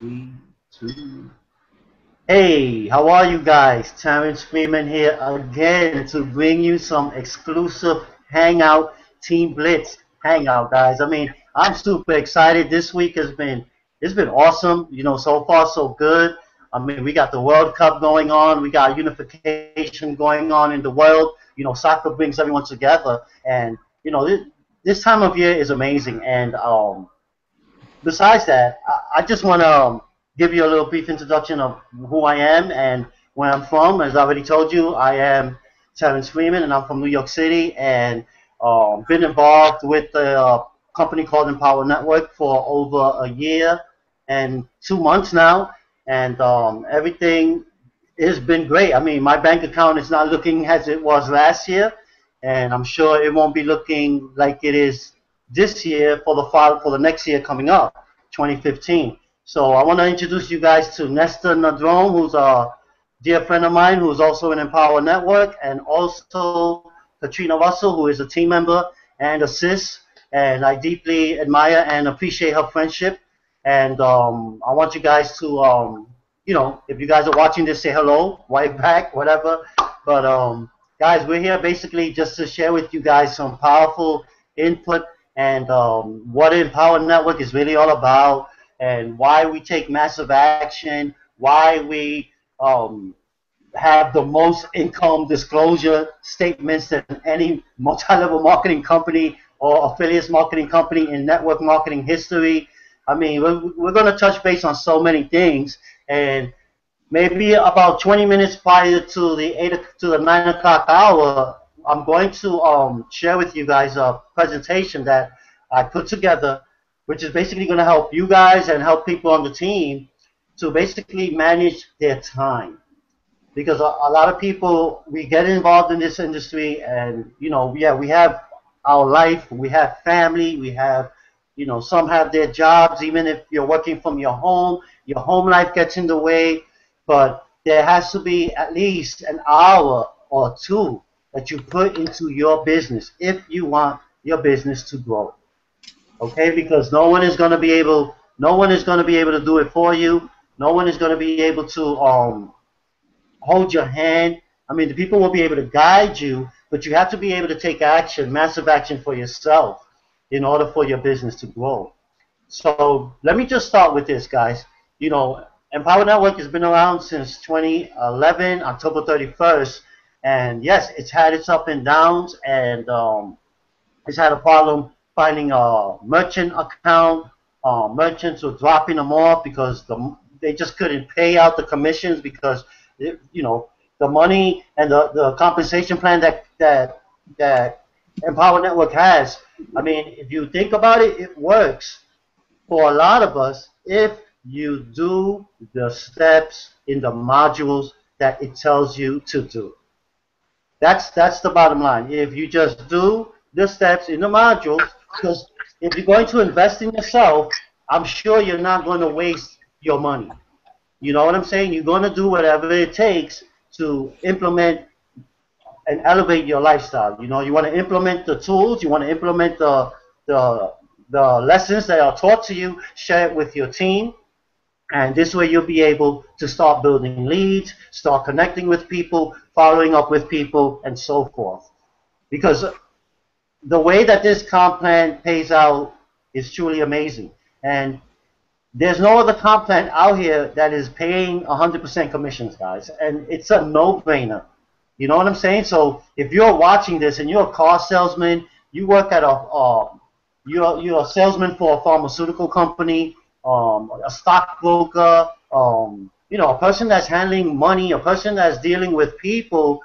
Three, two. Hey, how are you guys? Terrence Freeman here again to bring you some exclusive Hangout Team Blitz Hangout, guys. I'm super excited. This week it's been awesome. So far so good. We got the World Cup going on. We got unification going on in the world. Soccer brings everyone together, and this time of year is amazing. And besides that, I just want to give you a little brief introduction of who I am and where I'm from. As I already told you, I am Terrence Freeman, and I'm from New York City, and been involved with a company called Empower Network for over a year and 2 months now, and everything has been great. My bank account is not looking as it was last year, and I'm sure it won't be looking like it is this year for the next year coming up, 2015. So I want to introduce you guys to Nestor Nadrone, who's a dear friend of mine, who's also in Empower Network, and also Katrina Russell, who is a team member and a sis, and I deeply admire and appreciate her friendship. And I want you guys to, if you guys are watching this, say hello, white back, whatever. But guys, we're here basically just to share with you guys some powerful input and what Empower Network is really all about, and why we take massive action, why we have the most income disclosure statements than any multi-level marketing company or affiliates marketing company in network marketing history. We're going to touch base on so many things, and maybe about 20 minutes prior to the 9 o'clock hour, I'm going to share with you guys a presentation that I put together, which is basically going to help you guys and help people on the team to basically manage their time. Because a lot of people, we get involved in this industry, and yeah, we have our life, we have family, we have, some have their jobs. Even if you're working from your home life gets in the way. But there has to be at least an hour or two that you put into your business if you want your business to grow. Okay, because no one is going to be able to do it for you. No one is going to be able to hold your hand. The people will be able to guide you, but you have to be able to take action, massive action for yourself, in order for your business to grow. So let me just start with this, guys. Empower Network has been around since 2011, October 31st, and yes, it's had its up and downs, and it's had a problem finding a merchant account. Merchants were dropping them off because they just couldn't pay out the commissions because the money and the compensation plan that Empower Network has. If you think about it, it works for a lot of us if you do the steps in the modules that it tells you to do. That's the bottom line. If you just do the steps in the modules, because if you're going to invest in yourself, I'm sure you're not going to waste your money. You know what I'm saying? You're going to do whatever it takes to implement and elevate your lifestyle. You want to implement the tools, you want to implement the lessons that are taught to you, share it with your team, and this way you'll be able to start building leads, start connecting with people, following up with people, and so forth. Because the way that this comp plan pays out is truly amazing. And there's no other comp plan out here that is paying 100% commissions, guys. And it's a no-brainer. You know what I'm saying? So if you're watching this and you're a car salesman, you work at you're a salesman for a pharmaceutical company, a stockbroker, a person that's handling money, a person that's dealing with people,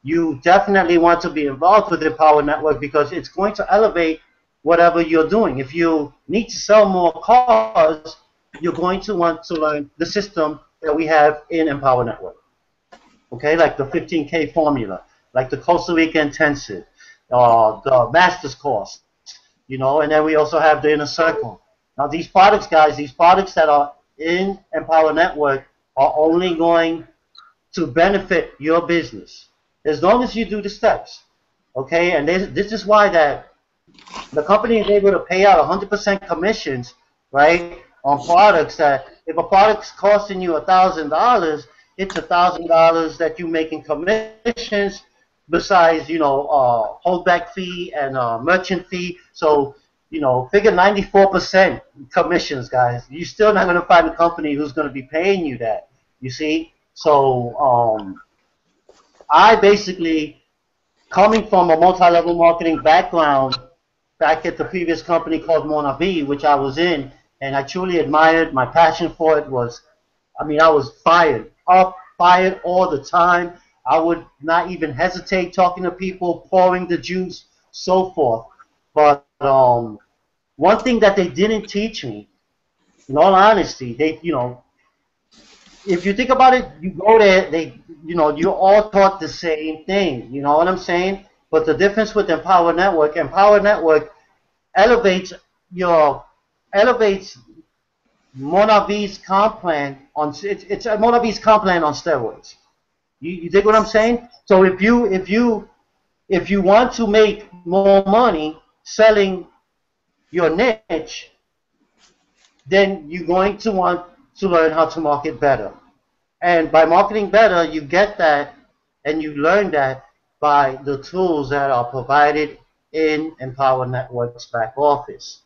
you definitely want to be involved with the Empower Network because it's going to elevate whatever you're doing. If you need to sell more cars, you're going to want to learn the system that we have in Empower Network. Okay, like the 15K formula, like the Costa Rica Intensive, the Master's course, and then we also have the Inner Circle. Now these products, guys, these products that are in Empower Network are only going to benefit your business as long as you do the steps. Okay, and this is why that the company is able to pay out 100% commissions, right? on products that if a product's costing you $1,000, it's $1,000 that you make in commissions besides, holdback fee and merchant fee. So, figure 94% commissions, guys. You're still not going to find a company who's going to be paying you that. You see? So, I basically, coming from a multi-level marketing background, back at the previous company called Mona V, which I was in, and I truly admired. My passion for it was, I was fired all the time. I would not even hesitate talking to people, pouring the juice, so forth. But one thing that they didn't teach me, in all honesty, if you think about it, you go there, you're all taught the same thing. You know what I'm saying? But the difference with Empower Network elevates your elevates Mona V's comp plan on it's a Mona V's comp plan on steroids. You dig what I'm saying? So if you want to make more money selling your niche, then you're going to want to learn how to market better. And by marketing better, you get that and you learn that by the tools that are provided in Empower Network's back office.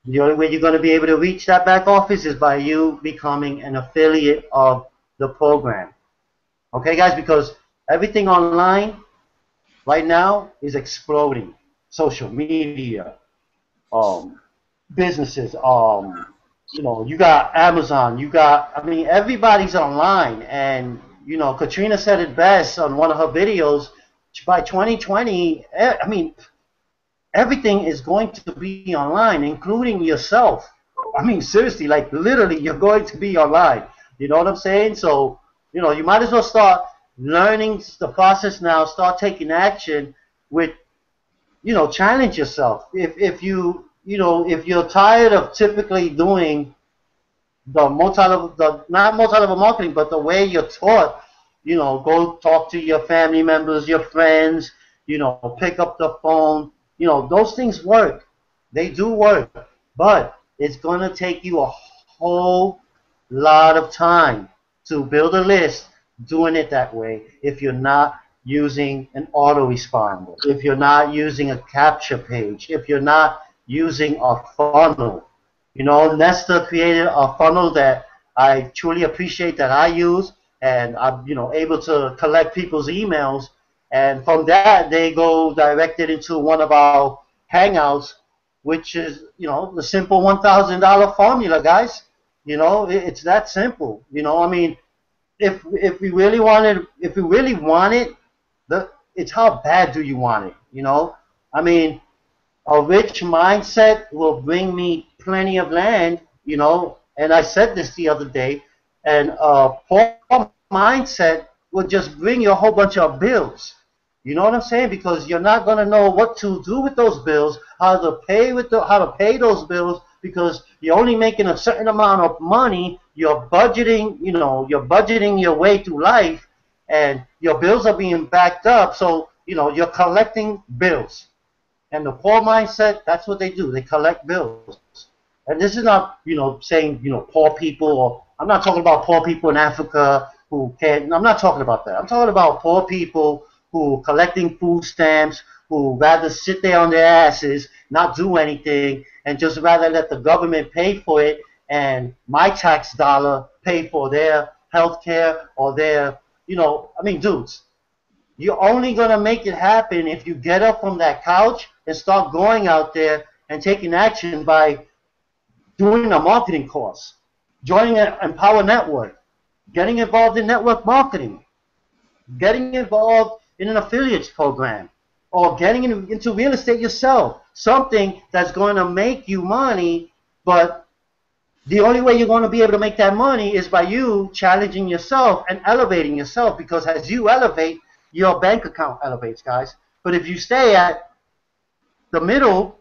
The only way you're going to be able to reach that back office is by you becoming an affiliate of the program. Okay, guys, because everything online right now is exploding. Social media, businesses, you got Amazon, everybody's online. And, Katrina said it best on one of her videos. By 2020, everything is going to be online, including yourself. Seriously, like literally, you're going to be online. You know what I'm saying? So, you might as well start learning the process now, start taking action with, challenge yourself. If you're tired of typically doing not multi-level marketing, but the way you're taught, go talk to your family members, your friends, pick up the phone, those things work. They do work, but it's going to take you a whole lot of time to build a list doing it that way if you're not using an autoresponder, if you're not using a capture page, if you're not using a funnel. Nesta created a funnel that I truly appreciate that I use, and I'm able to collect people's emails, and from that they go directed into one of our hangouts, which is the simple $1,000 formula, guys. It's that simple. If we really want it, it's how bad do you want it? A rich mindset will bring me plenty of land, and I said this the other day, and a poor mindset will just bring you a whole bunch of bills. You know what I'm saying? Because you're not going to know what to do with those bills, how to pay those bills, because you're only making a certain amount of money. You're budgeting, you're budgeting your way through life, and your bills are being backed up. So, you're collecting bills. And the poor mindset, that's what they do. They collect bills. And this is not, saying, poor people, or I'm not talking about poor people in Africa who can't, I'm not talking about that. I'm talking about poor people who are collecting food stamps, who rather sit there on their asses, not do anything, and just rather let the government pay for it and my tax dollar pay for their health care or their, dudes. You're only going to make it happen if you get up from that couch and start going out there and taking action by doing a marketing course, joining an Empower Network, getting involved in network marketing, getting involved in an affiliates program, or getting into real estate yourself, something that's going to make you money. But the only way you're going to be able to make that money is by you challenging yourself and elevating yourself, because as you elevate, your bank account elevates, guys. But if you stay at the middle,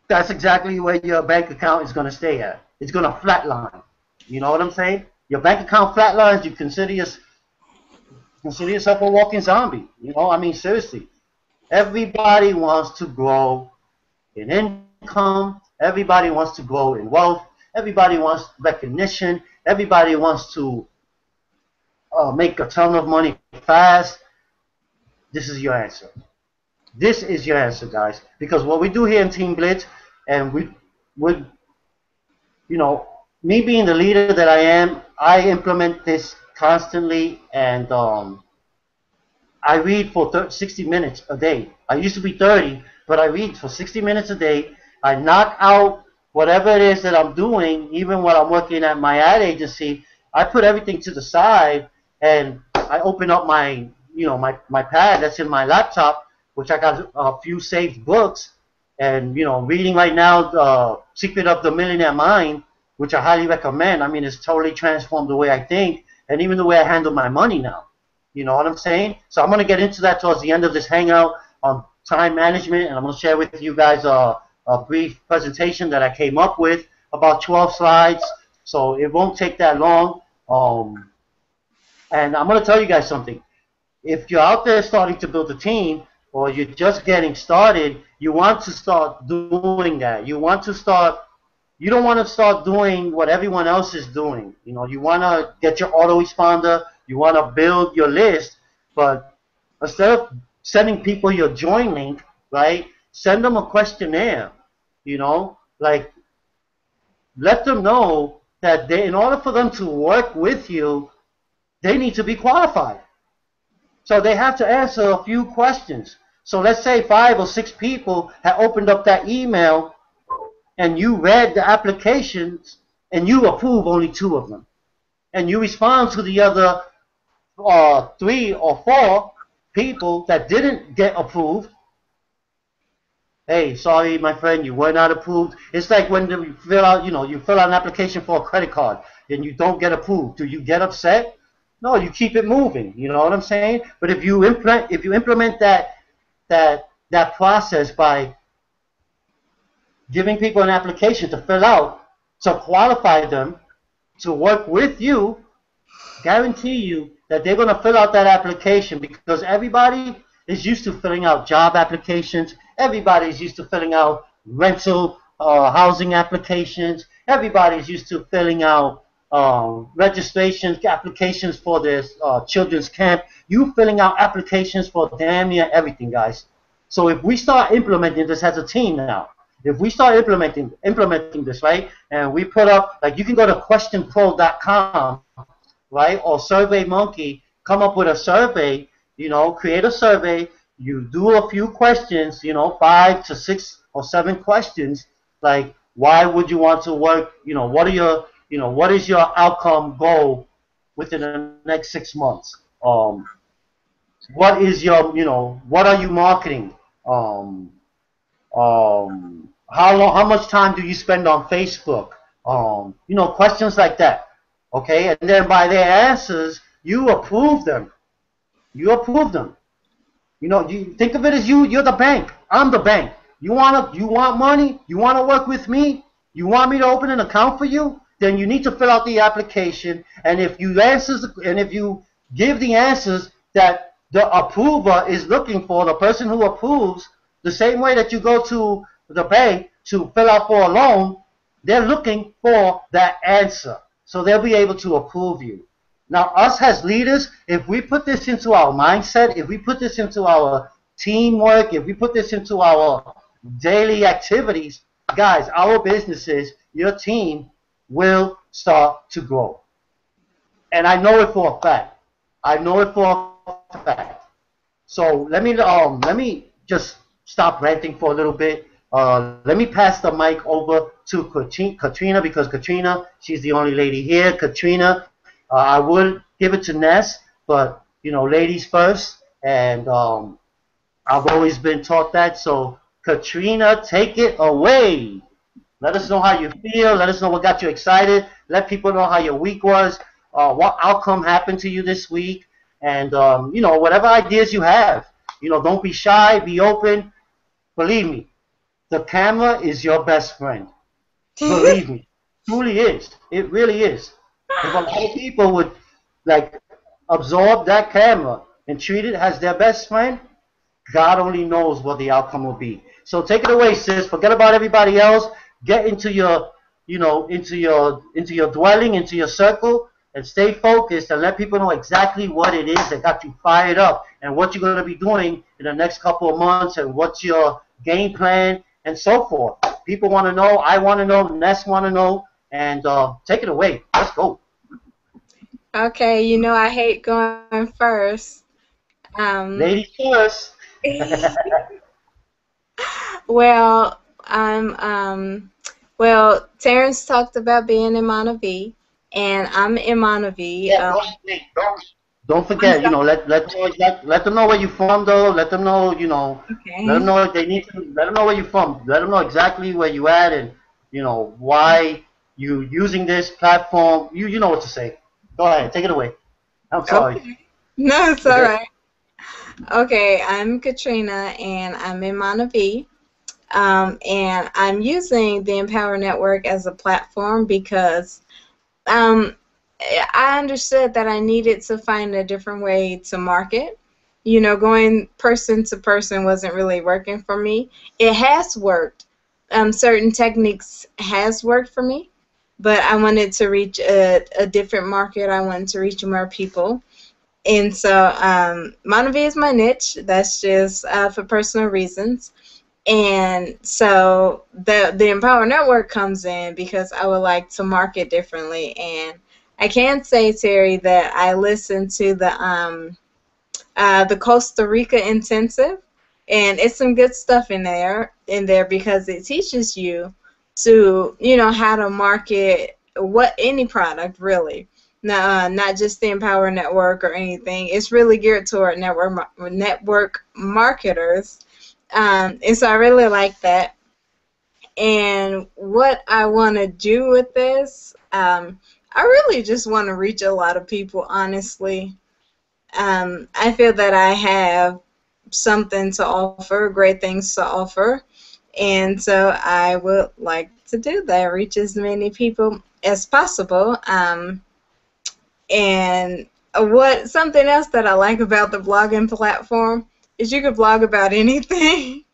that's exactly where your bank account is going to stay at. It's going to flatline. You know what I'm saying? Your bank account flatlines, you consider yourself a walking zombie. Seriously. Everybody wants to grow in income. Everybody wants to grow in wealth. Everybody wants recognition. Everybody wants to make a ton of money fast. This is your answer. This is your answer, guys. Because what we do here in Team Blitz, and we would, you know, me being the leader that I am, I implement this constantly, and I read for 60 minutes a day. I used to be 30, but I read for 60 minutes a day. I knock out whatever it is that I'm doing, even when I'm working at my ad agency. I put everything to the side, and I open up my, my pad that's in my laptop, which I got a few saved books, and, reading right now, Secret of the Millionaire Mind, which I highly recommend. I mean, it's totally transformed the way I think, and even the way I handle my money now. You know what I'm saying? So I'm going to get into that towards the end of this hangout on time management, and I'm going to share with you guys a brief presentation that I came up with, about 12 slides, so it won't take that long. And I'm going to tell you guys something. If you're out there starting to build a team, or you're just getting started, you want to start doing that. You don't want to start doing what everyone else is doing. You want to get your autoresponder. You want to build your list, but instead of sending people your join link, right, send them a questionnaire, like let them know that in order for them to work with you, they need to be qualified. So they have to answer a few questions. So let's say 5 or 6 people have opened up that email, and you read the applications, and you approve only 2 of them. And you respond to the other 3 or 4 people that didn't get approved. Hey, sorry, my friend, you were not approved. It's like when you fill out, you fill out an application for a credit card and you don't get approved. Do you get upset? No, you keep it moving. You know what I'm saying? But if you implement that process by giving people an application to fill out to qualify them to work with you, guarantee you that they're going to fill out that application, because everybody is used to filling out job applications. Everybody is used to filling out rental housing applications. Everybody is used to filling out registrations, applications for their children's camp. You filling out applications for damn near everything, guys. So if we start implementing this as a team now, if we start implementing this, right, and we put up, like, you can go to questionpro.com, right, or SurveyMonkey, come up with a survey, create a survey, you do a few questions, 5 to 6 or 7 questions, like, why would you want to work, what is your outcome goal within the next 6 months? What is your, what are you marketing? How much time do you spend on Facebook? Questions like that. Okay, and then by their answers, you approve them. You approve them. You think of it as you're the bank. I'm the bank. You want money? You want to work with me? You want me to open an account for you? Then you need to fill out the application. And if you give the answers that the approver is looking for, the person who approves, the same way that you go to the bank to fill out for a loan, they're looking for that answer. So they'll be able to approve you. Now, us as leaders, if we put this into our mindset, if we put this into our teamwork, if we put this into our daily activities, guys, our businesses, your team will start to grow. And I know it for a fact. I know it for a fact. So let me just stop ranting for a little bit. Let me pass the mic over to Katrina, because Katrina, she's the only lady here. Katrina, I would give it to Ness, but ladies first, and I've always been taught that. So Katrina, take it away. Let us know how you feel. Let us know what got you excited. Let people know how your week was, what outcome happened to you this week, and whatever ideas you have. Don't be shy. Be open. Believe me, the camera is your best friend. Believe me, truly is. It really is. If a lot of people would absorb that camera and treat it as their best friend, God only knows what the outcome will be. So take it away, sis. Forget about everybody else. Get into your into your dwelling, into your circle, and stay focused and let people know exactly what it is that got you fired up and what you're going to be doing in the next couple of months and what's your game plan and so forth. People want to know. I want to know. Ness want to know. And take it away. Let's go. Okay, I hate going first. Um, Ladies first. well, Terrence talked about being in Montevideo, and I'm in Montevideo. Yeah, don't I'm forget, sorry. let them know where you're from though. Let them know, let them Okay. know if they need to. Let them know where you're from. Let them know exactly where you at and why you using this platform. You know what to say. Go ahead, take it away. I'm sorry. Okay. No, it's all right. Okay, I'm Katrina, and I'm in Montevideo. And I'm using the Empower Network as a platform because um, I understood that I needed to find a different way to market. Going person to person wasn't really working for me. It has worked. Certain techniques has worked for me, but I wanted to reach a different market. I wanted to reach more people. And so Montevideo is my niche. That's just for personal reasons. And so the Empower Network comes in because I would like to market differently. And I can say, Terry, that I listened to the Costa Rica intensive, and it's some good stuff in there because it teaches you to how to market what any product really. Not just the Empower Network or anything. It's really geared toward network marketers, and so I really like that. And what I want to do with this, I really just want to reach a lot of people, honestly. I feel that I have something to offer, great things to offer, and so I would like to do that, reach as many people as possible. And what something else that I like about the blogging platform is you can blog about anything.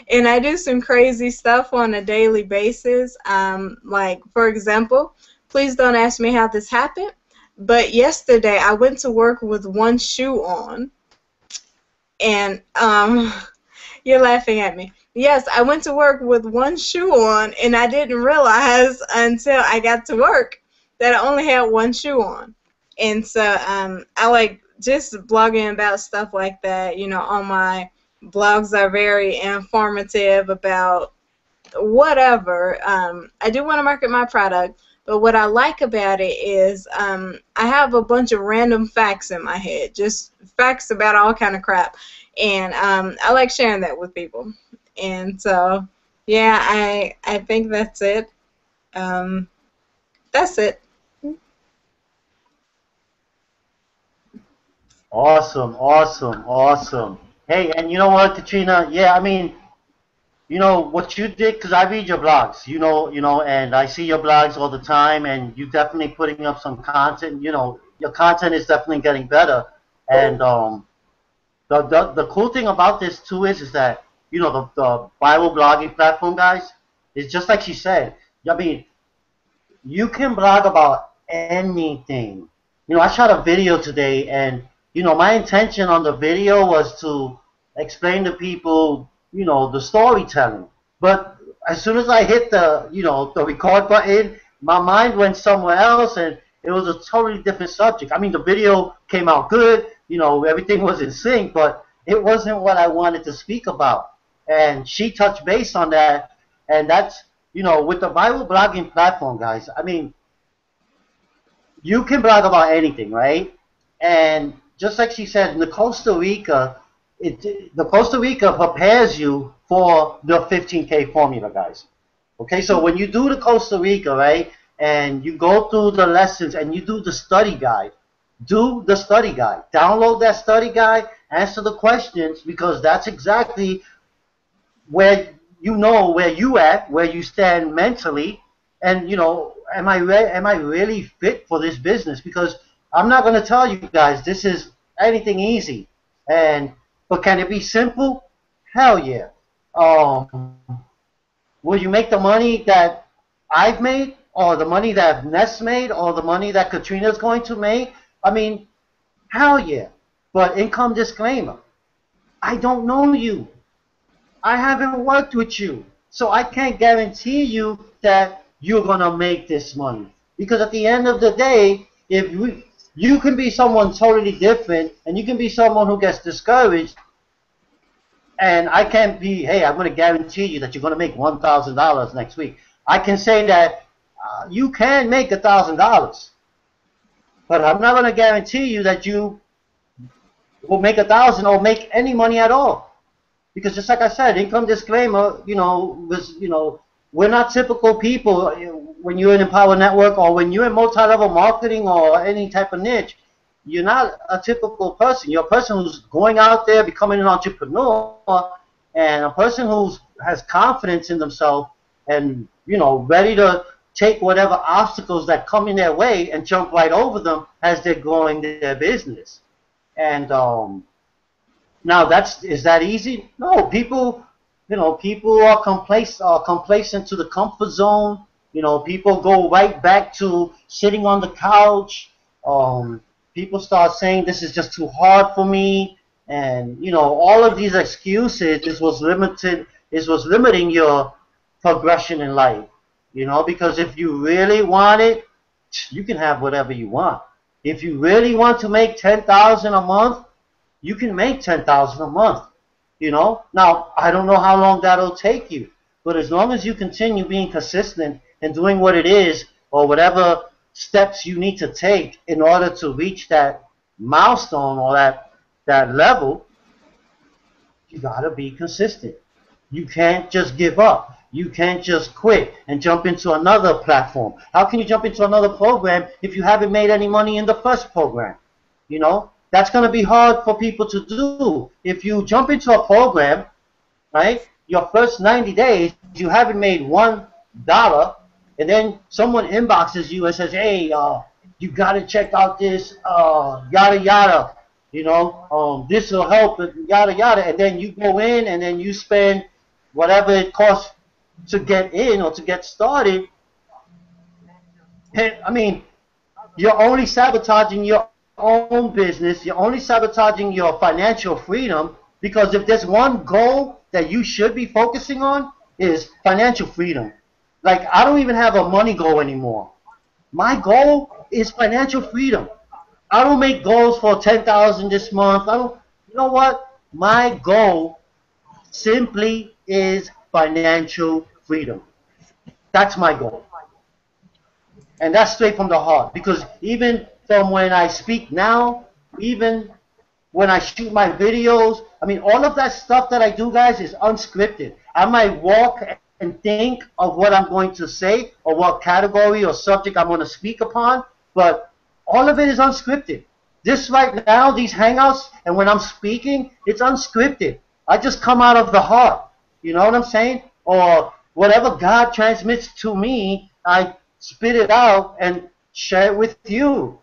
And I do some crazy stuff on a daily basis. Like, for example, please don't ask me how this happened, but yesterday I went to work with one shoe on, and you're laughing at me. Yes, I went to work with one shoe on, and I didn't realize until I got to work that I only had one shoe on. And so I like just blogging about stuff like that. On my blogs are very informative about whatever. I do want to market my product, but what I like about it is I have a bunch of random facts in my head, just facts about all kind of crap, and I like sharing that with people. And so, yeah, I think that's it. Um, that's it. Awesome, awesome, awesome. Hey, and you know what, Katrina? Yeah, I mean, what you did because I read your blogs, and I see your blogs all the time, and you definitely putting up some content. Your content is definitely getting better, and the cool thing about this too is that the Bible blogging platform, guys, is just like she said. I mean, you can blog about anything. I shot a video today, and my intention on the video was to explain to people, the storytelling. But as soon as I hit the record button, my mind went somewhere else, and it was a totally different subject. I mean, the video came out good, everything was in sync, but it wasn't what I wanted to speak about. And she touched base on that, and that's with the Bible blogging platform, guys, I mean, you can blog about anything, right? And just like she said, in the Costa Rica, the Costa Rica prepares you for the 15K formula, guys. Okay, so when you do the Costa Rica, right, and you go through the lessons and you do the study guide, do the study guide. Download that study guide, answer the questions, because that's exactly where where you at, where you stand mentally, and am I really fit for this business? Because I'm not going to tell you guys this is anything easy, and but can it be simple? Hell yeah. Will you make the money that I've made, or the money that Ness made, or the money that Katrina's going to make, I mean, hell yeah. But income disclaimer, I don't know you. I haven't worked with you. So I can't guarantee you that you're going to make this money. Because at the end of the day, if you can be someone totally different and you can be someone who gets discouraged, and I can't be, hey, I'm going to guarantee you that you're going to make $1,000 next week. I can say that you can make $1,000, but I'm not going to guarantee you that you will make 1,000 or make any money at all. Because just like I said, income disclaimer, we're not typical people. When you're in Empower Network or when you're in multi-level marketing or any type of niche, you're not a typical person. You're a person who's going out there, becoming an entrepreneur, and a person who has confidence in themselves and, ready to take whatever obstacles that come in their way and jump right over them as they're growing their business. And now is that easy? No, people are complacent to the comfort zone. People go right back to sitting on the couch. People start saying this is just too hard for me, and all of these excuses. This was limiting your progression in life. Because if you really want it, you can have whatever you want. If you really want to make 10,000 a month, you can make 10,000 a month. Now I don't know how long that'll take you, but as long as you continue being consistent and doing what it is or whatever steps you need to take in order to reach that milestone or that level, you gotta be consistent. You can't just give up. You can't just quit and jump into another platform. How can you jump into another program if you haven't made any money in the first program? That's going to be hard for people to do. If you jump into a program, right, your first 90 days, you haven't made $1, and then someone inboxes you and says, hey, you got to check out this, yada, yada, this will help, yada, yada, and then you go in and then you spend whatever it costs to get in or to get started. I mean, you're only sabotaging your own business. You're only sabotaging your financial freedom, because if there's one goal that you should be focusing on is financial freedom. Like, I don't even have a money goal anymore. My goal is financial freedom. I don't make goals for 10,000 this month. You know what? My goal simply is financial freedom. That's my goal. And that's straight from the heart, because even from when I speak now, even when I shoot my videos, I mean, all of that stuff that I do, guys, is unscripted. I might walk and think of what I'm going to say or what category or subject I'm going to speak upon, but all of it is unscripted. This right now, these Hangouts, and when I'm speaking, it's unscripted. I just come out of the heart. You know what I'm saying? Or whatever God transmits to me, I spit it out and share it with you.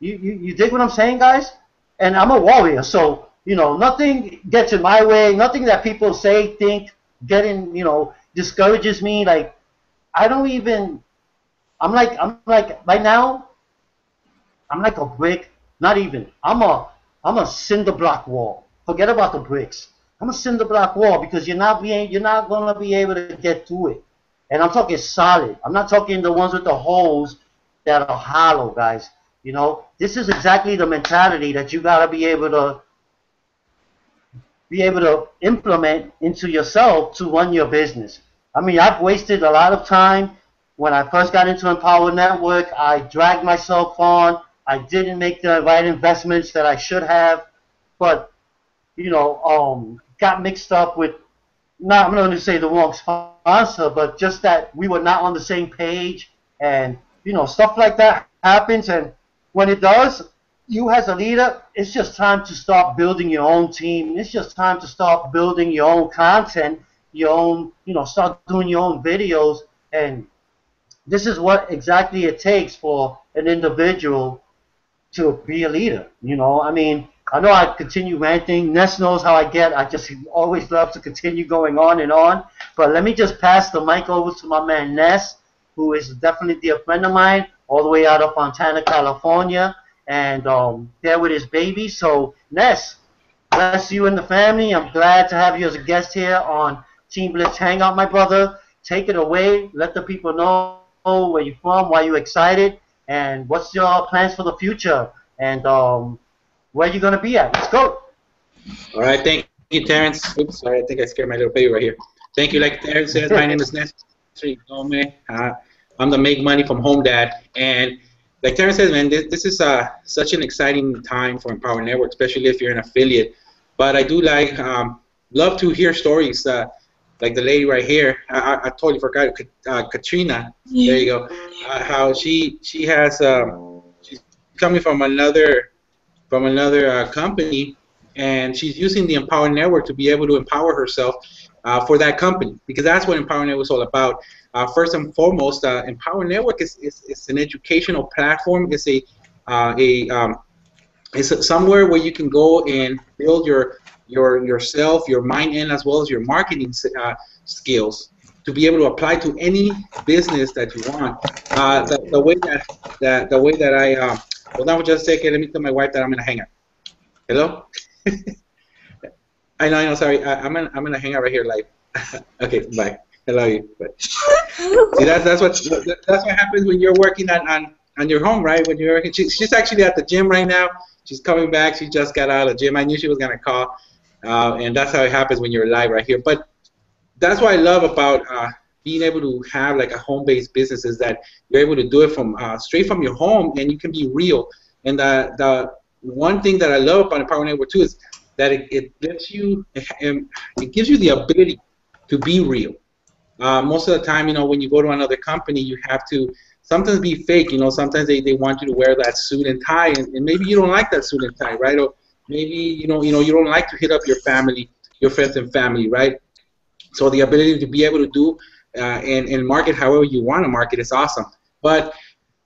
You dig what I'm saying, guys? And I'm a warrior, so nothing gets in my way. Nothing that people say, think, discourages me. Like, I don't even. I'm like right now. I'm like a brick. Not even. I'm a cinder block wall. Forget about the bricks. I'm a cinder block wall, because you're not gonna be able to get through it. And I'm talking solid. I'm not talking the ones with the holes that are hollow, guys. This is exactly the mentality that you gotta be able to implement into yourself to run your business. I mean, I've wasted a lot of time. When I first got into Empower Network, I dragged myself on. I didn't make the right investments that I should have, but got mixed up with, I'm not going to say the wrong sponsor, but just that we were not on the same page, and stuff like that happens. And when it does, you as a leader, it's just time to start building your own team. It's just time to start building your own content, start doing your own videos. And this is what exactly it takes for an individual to be a leader. I mean, I know I continue ranting. Ness knows how I get. I just always love to continue going on and on. But let me just pass the mic over to my man Ness, who is definitely a friend of mine, all the way out of Fontana, California, and there with his baby. So, Ness, bless you and the family. I'm glad to have you as a guest here on Team Blitz Hangout, my brother. Take it away. Let the people know where you're from, why you're excited, and what's your plans for the future, and where you're gonna be at. Let's go. All right, thank you, Terrence. Oops, sorry, I think I scared my little baby right here. Thank you. Like Terrence said, my name is Nestor Gomez. I'm the Make Money from Home Dad, and like Terrence says, man, this is such an exciting time for Empower Network, especially if you're an affiliate. But I do like love to hear stories like the lady right here. I totally forgot Katrina. There you go. How she has she's coming from another company, and she's using the Empower Network to be able to empower herself for that company, because that's what Empower Network is all about. First and foremost, Empower Network is an educational platform. It's somewhere where you can go and build yourself, your mind, and as well as your marketing skills to be able to apply to any business that you want. The way that I hold on for just a second. Let me tell my wife that I'm gonna hang out. Hello. I know. Sorry, I'm gonna hang out right here live. Okay, bye. I love you. But see, that's what happens when you're working on your home, right? When you're working, she's actually at the gym right now. She's coming back. She just got out of the gym. I knew she was gonna call, and that's how it happens when you're live right here. But that's what I love about being able to have like a home-based business, is that you're able to do it from straight from your home, and you can be real. And the one thing that I love about Empower Network too is that it gives you the ability to be real. Most of the time, when you go to another company, you have to sometimes be fake. Sometimes they want you to wear that suit and tie, and maybe you don't like that suit and tie, right? Or maybe you don't like to hit up your family, your friends and family, right? So the ability to be able to do and market however you want to market is awesome. But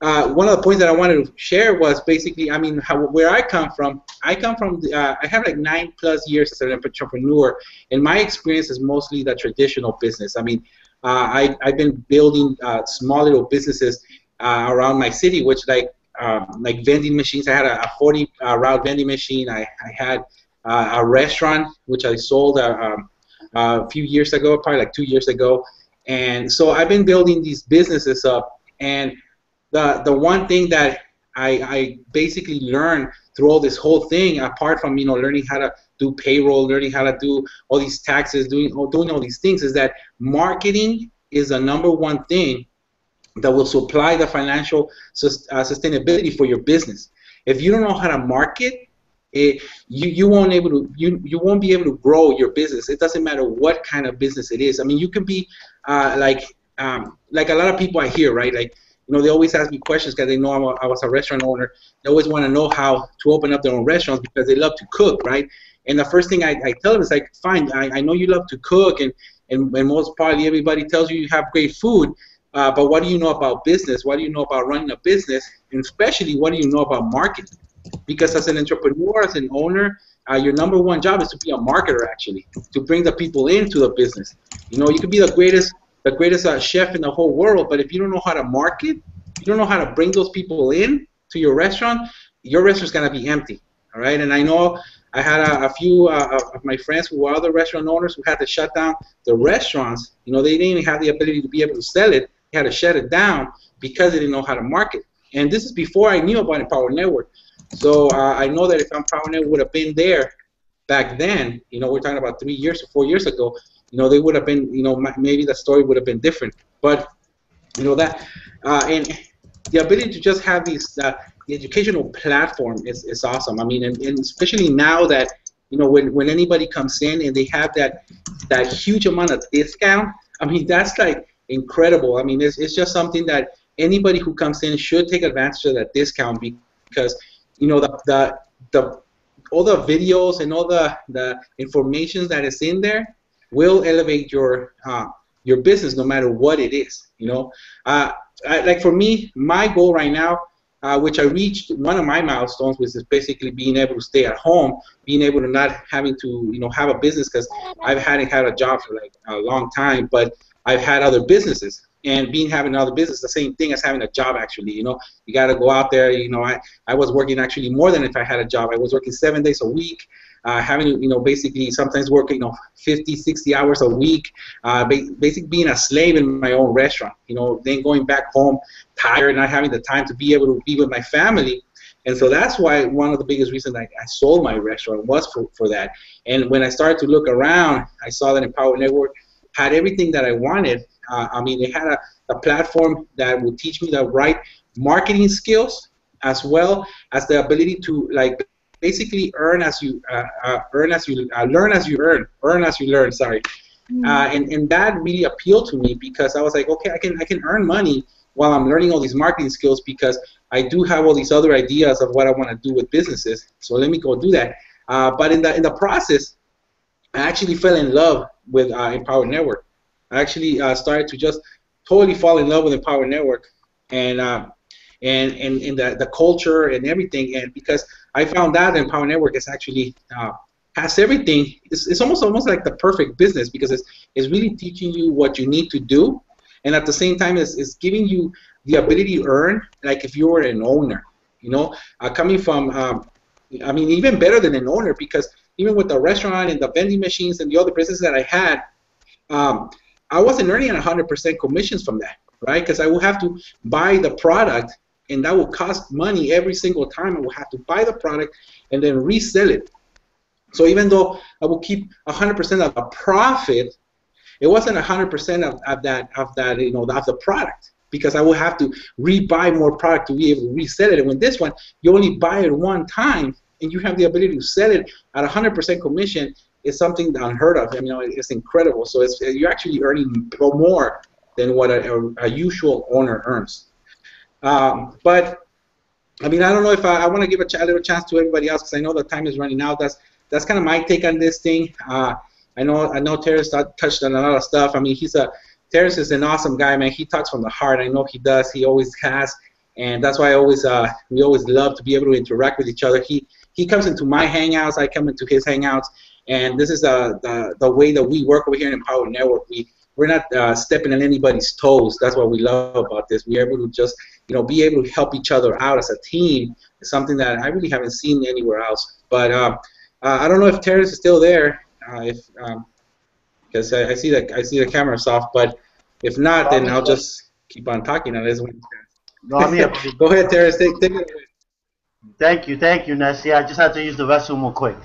one of the points that I wanted to share was basically, where I come from. I have like 9+ years as an entrepreneur, and my experience is mostly the traditional business. I've been building small little businesses around my city, which like vending machines. I had a 40 route vending machine. I had a restaurant which I sold a few years ago, probably like 2 years ago. And so I've been building these businesses up, and the one thing that I basically learned through all this whole thing, apart from learning how to do payroll, learning how to do all these taxes, doing all these things, is that marketing is the #1 thing that will supply the financial sustainability for your business. If you don't know how to market, you won't be able to grow your business. It doesn't matter what kind of business it is. You can be like a lot of people I hear, right? Like, they always ask me questions because they know I was a restaurant owner. They always want to know how to open up their own restaurants because they love to cook, right? And the first thing I tell them is like, fine, I know you love to cook, and most probably everybody tells you have great food, but what do you know about business? What do you know about running a business? And especially, what do you know about marketing? Because as an entrepreneur, as an owner, your #1 job is to be a marketer, actually, to bring the people into the business. You can be the greatest chef in the whole world, but if you don't know how to market, you don't know how to bring those people in to your restaurant's gonna be empty. All right, and I know I had a few of my friends who were other restaurant owners who had to shut down the restaurants. They didn't even have the ability to be able to sell it. They had to shut it down because they didn't know how to market. And this is before I knew about Empower Network. So I know that if Empower Network would have been there back then, we're talking about 3 years or 4 years ago, they would have been, maybe the story would have been different. But, that, and the ability to just have these, the educational platform is awesome. And especially now that, when anybody comes in and they have that huge amount of discount, that's like incredible. It's just something that anybody who comes in should take advantage of that discount, because, all the videos and all the information that is in there will elevate your business no matter what it is. Like for me, my goal right now, which I reached one of my milestones, which is basically being able to stay at home, being able to not having to have a business, because I've hadn't had a job for like a long time, but I've had other businesses. and being having another business, the same thing as having a job. Actually, you got to go out there. I was working actually more than if I had a job. I was working 7 days a week, having basically sometimes working 50, 60 hours a week, basically being a slave in my own restaurant. Then going back home tired, not having the time to be able to be with my family. And so that's why one of the biggest reasons I sold my restaurant was for that. And when I started to look around, I saw that Empower Network had everything that I wanted. It had a platform that would teach me the right marketing skills, as well as the ability to basically earn as you learn as you learn. Sorry, and that really appealed to me because I was like, okay, I can earn money while I'm learning all these marketing skills because I do have all these other ideas of what I want to do with businesses. So let me go do that. But in the process, I actually fell in love with Empower Network. I actually started to just totally fall in love with Empower Network and the culture and everything. And because I found out that Empower Network is actually has everything. It's almost like the perfect business because it's really teaching you what you need to do, and at the same time it's giving you the ability to earn like if you were an owner. Coming from even better than an owner, because even with the restaurant and the vending machines and the other businesses that I had, I wasn't earning 100% commissions from that, right? Because I would have to buy the product, and that would cost money every single time. I would have to buy the product and then resell it. So even though I would keep 100% of the profit, it wasn't 100% of the product, because I would have to rebuy more product to be able to resell it. And with this one, you only buy it one time, and you have the ability to sell it at 100% commission. Is something unheard of. It's incredible. So you're actually earning more than what a usual owner earns. But I don't know if I want to give a little chance to everybody else, because I know the time is running out. That's kind of my take on this thing. I know Terrence touched on a lot of stuff. Terrence is an awesome guy, man. He talks from the heart. I know he does. He always has, and that's why we always love to be able to interact with each other. He comes into my hangouts. I come into his hangouts. And this is the way that we work over here in Empower Network. We're not stepping on anybody's toes. That's what we love about this. We're able to just be able to help each other out as a team. It's something that I really haven't seen anywhere else. But I don't know if Terrence is still there. Because I see the camera's off. But if not, then I'll just keep on talking. No, I'm here. Go ahead, Terrence. Take it away. Thank you, Ness. Yeah, I just had to use the restroom real quick.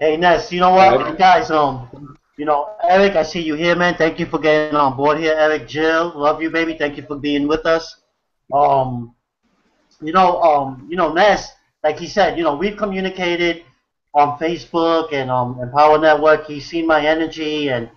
Hey, Ness, you know what, guys, Eric, I see you here, man. Thank you for getting on board here, Eric. Jill, love you, baby. Thank you for being with us. Ness, like he said, we've communicated on Facebook and Empower Network. He's seen my energy, and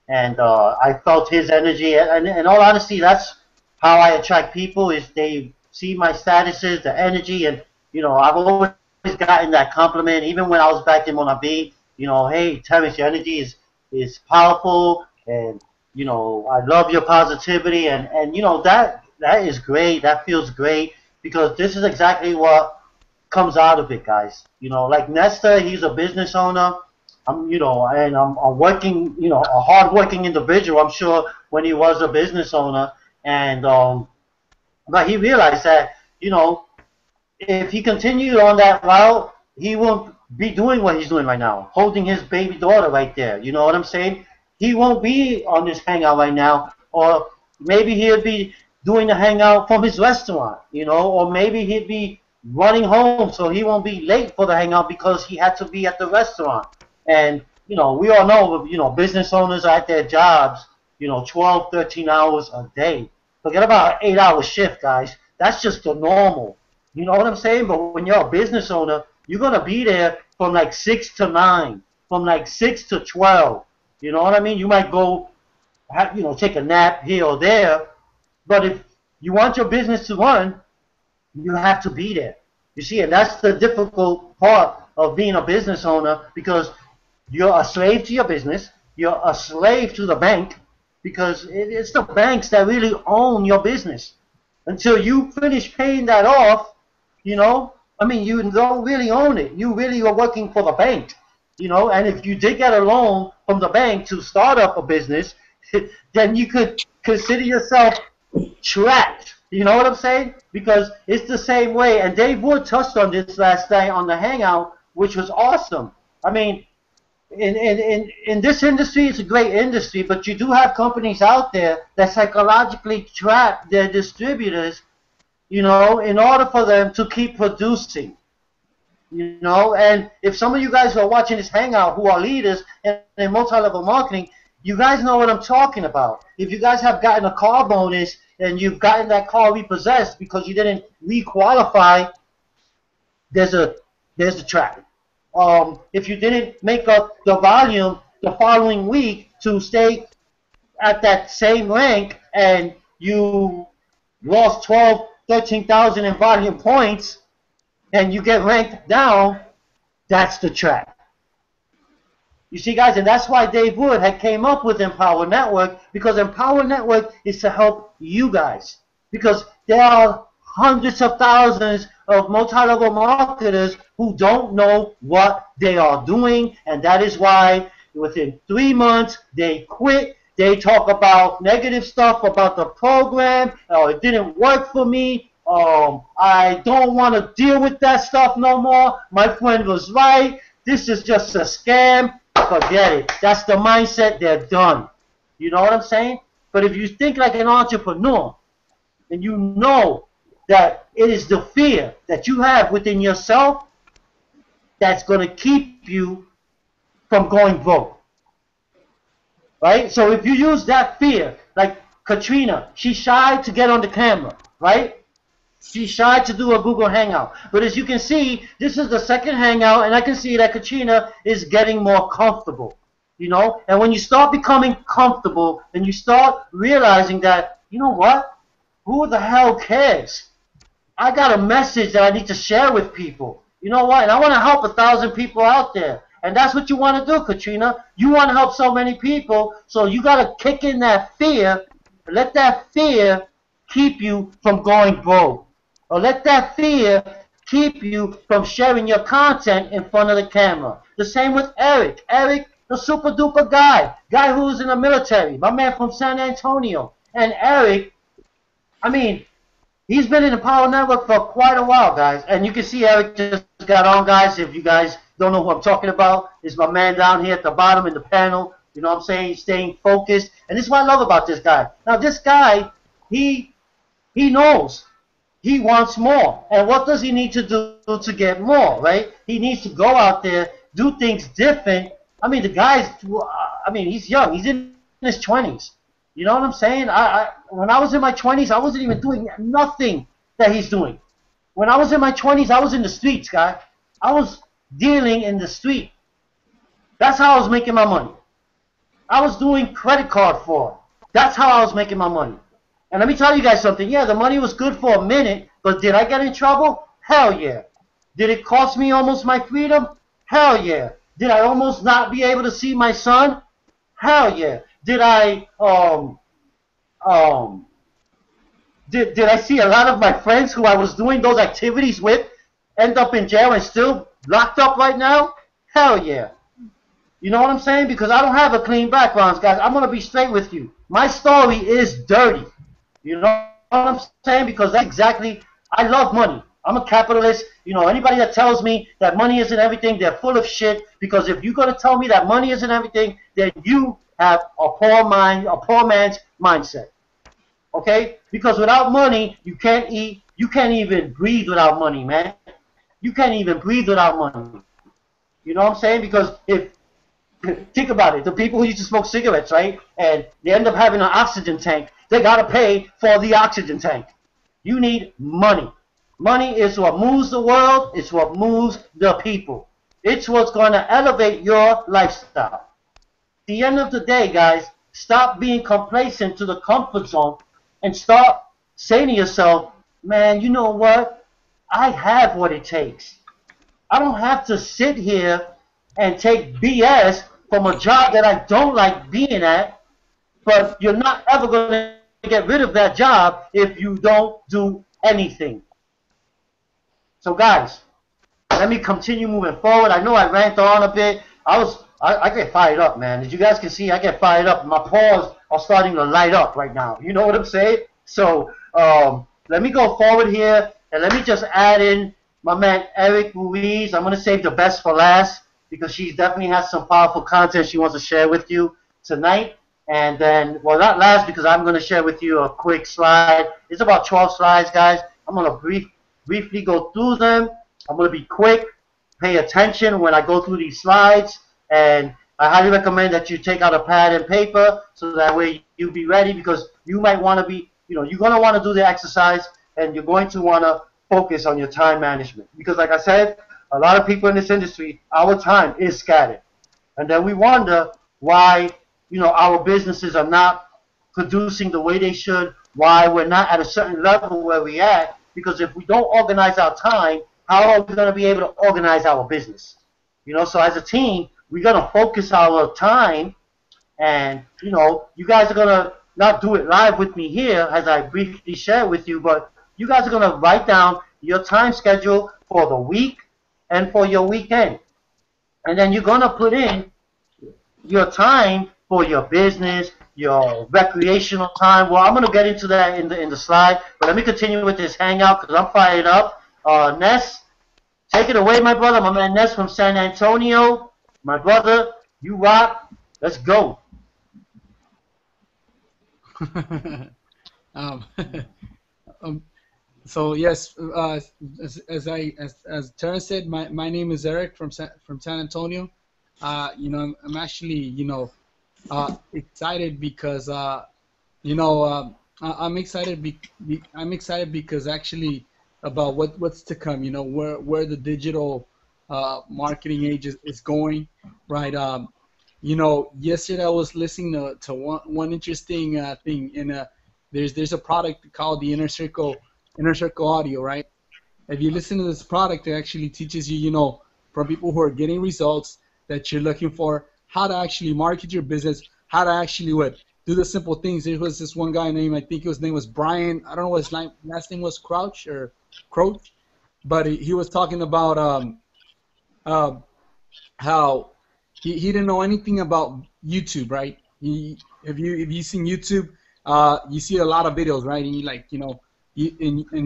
I felt his energy. And in all honesty, that's how I attract people, is they see my statuses, the energy, and, I've always gotten that compliment, even when I was back in Monavi. Hey, Terrence, your energy is powerful, and I love your positivity, and that is great. That feels great, because this is exactly what comes out of it, guys. Like Nestor, he's a business owner. I'm working, a hard-working individual, I'm sure, when he was a business owner, and but he realized that if he continued on that route, he won't be doing what he's doing right now, holding his baby daughter right there. You know what I'm saying? He won't be on this hangout right now, or maybe he'll be doing the hangout from his restaurant, or maybe he'll be running home so he won't be late for the hangout because he had to be at the restaurant. And, we all know, business owners are at their jobs, 12, 13 hours a day. Forget about an 8-hour shift, guys. That's just the normal. You know what I'm saying? But when you're a business owner, you're going to be there from like 6 to 9, from like 6 to 12. You know what I mean? You might go, take a nap here or there. But if you want your business to run, you have to be there. You see, and that's the difficult part of being a business owner, because you're a slave to your business. You're a slave to the bank, because it's the banks that really own your business. Until you finish paying that off, you don't really own it. You really are working for the bank, and if you did get a loan from the bank to start up a business, then you could consider yourself trapped. You know what I'm saying? Because it's the same way. And Dave Wood touched on this last night on the Hangout, which was awesome. I mean, in this industry, it's a great industry, but you do have companies out there that psychologically trap their distributors, you know, in order for them to keep producing. You know, and if some of you guys who are watching this Hangout who are leaders in multi-level marketing, you guys know what I'm talking about. If you guys have gotten a car bonus and you've gotten that car repossessed because you didn't re-qualify, there's a trap. If you didn't make up the volume the following week to stay at that same rank and you lost 12, 13,000 in volume points, and you get ranked down, that's the trap. You see, guys, and that's why Dave Wood had came up with Empower Network, because Empower Network is to help you guys. Because there are hundreds of thousands of multi-level marketers who don't know what they are doing, and that is why within 3 months they quit. They talk about negative stuff about the program. It didn't work for me. I don't want to deal with that stuff no more. My friend was right. This is just a scam. Forget it. That's the mindset. They're done. You know what I'm saying? But if you think like an entrepreneur, and you know that it is the fear that you have within yourself that's going to keep you from going broke. Right? So if you use that fear, like Katrina, she's shy to get on the camera, right? She's shy to do a Google Hangout. But as you can see, this is the second Hangout, and I can see that Katrina is getting more comfortable. You know? And when you start becoming comfortable, and you start realizing that, you know what? Who the hell cares? I got a message that I need to share with people. You know what? And I want to help 1,000 people out there. And that's what you want to do, Katrina. You want to help so many people, so you got to kick in that fear. Let that fear keep you from going broke. Or let that fear keep you from sharing your content in front of the camera. The same with Eric. Eric, the super duper guy who's in the military, my man from San Antonio. And Eric, I mean, he's been in the Power Network for quite a while, guys. And you can see Eric just got on, guys. If you guys don't know who I'm talking about, is my man down here at the bottom in the panel. You know what I'm saying? He's staying focused. And this is what I love about this guy. Now, this guy, he knows. He wants more. And what does he need to do to get more, right? He needs to go out there, do things different. I mean, the guy's, I mean, he's young. He's in his 20s. You know what I'm saying? When I was in my 20s, I wasn't even doing nothing that he's doing. When I was in my 20s, I was in the streets, guy. I was dealing in the street. That's how I was making my money. I was doing credit card fraud. That's how I was making my money. And let me tell you guys something. Yeah, the money was good for a minute, but did I get in trouble? Hell yeah. Did it cost me almost my freedom? Hell yeah. Did I almost not be able to see my son? Hell yeah. Did I did I see a lot of my friends who I was doing those activities with end up in jail and still locked up right now? Hell yeah. You know what I'm saying? Because I don't have a clean background, guys. I'm going to be straight with you. My story is dirty. You know what I'm saying? Because that's exactly, I love money. I'm a capitalist. You know, anybody that tells me that money isn't everything, they're full of shit. Because if you're going to tell me that money isn't everything, then you have a poor mind, a poor man's mindset. Okay? Because without money, you can't eat. You can't even breathe without money, man. You can't even breathe without money. You know what I'm saying? Because if, think about it, the people who used to smoke cigarettes, right? And they end up having an oxygen tank. They got to pay for the oxygen tank. You need money. Money is what moves the world. It's what moves the people. It's what's going to elevate your lifestyle. At the end of the day, guys, stop being complacent to the comfort zone and start saying to yourself, man, you know what? I have what it takes. I don't have to sit here and take BS from a job that I don't like being at, but you're not ever going to get rid of that job if you don't do anything. So guys, let me continue moving forward. I know I rant on a bit. I get fired up, man. As you guys can see, I get fired up. My paws are starting to light up right now. You know what I'm saying? So let me go forward here, and let me just add in my man Eric Ruiz. I'm going to save the best for last because she definitely has some powerful content she wants to share with you tonight. And then, well, not last because I'm going to share with you a quick slide. It's about 12 slides, guys. I'm going to briefly go through them. I'm going to be quick. Pay attention when I go through these slides. And I highly recommend that you take out a pad and paper so that way you be ready because you might want to be, you're going to want to do the exercise and you're going to want to focus on your time management. Because like I said, a lot of people in this industry, our time is scattered. And then we wonder why, our businesses are not producing the way they should, why we're not at a certain level where we're at. Because if we don't organize our time, how are we going to be able to organize our business? So as a team, we're going to focus our time and, you guys are going to not do it live with me here as I briefly share with you, but you guys are going to write down your time schedule for the week and for your weekend. And then you're going to put in your time for your business, your recreational time. Well, I'm going to get into that in the slide, but let me continue with this hangout because I'm fired up. Ness, take it away, my brother. My man Ness from San Antonio. My brother, you rock. Let's go. um, um, so yes, as Terrence said, my name is Eric from San Antonio. I'm actually excited because I'm excited. I'm excited because actually about what's to come. Where the digital marketing age is going, right? Yesterday I was listening to one interesting thing, and there's a product called the Inner Circle Audio, right? If you listen to this product, it actually teaches you, from people who are getting results that you're looking for, how to actually market your business, how to actually do the simple things. There was this one guy named, I think his name was Brian. I don't know what his last name was, Crouch, but he was talking about how he didn't know anything about YouTube, right? If you seen YouTube, you see a lot of videos, right? And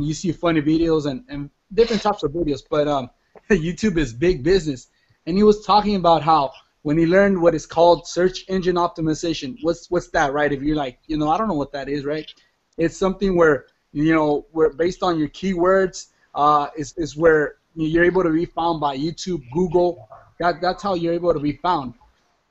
you see funny videos and different types of videos, but YouTube is big business. And he was talking about how when he learned what is called search engine optimization, what's that, right? If you're like, I don't know what that is, right? It's something where where based on your keywords is where you're able to be found by YouTube, Google. That's how you're able to be found.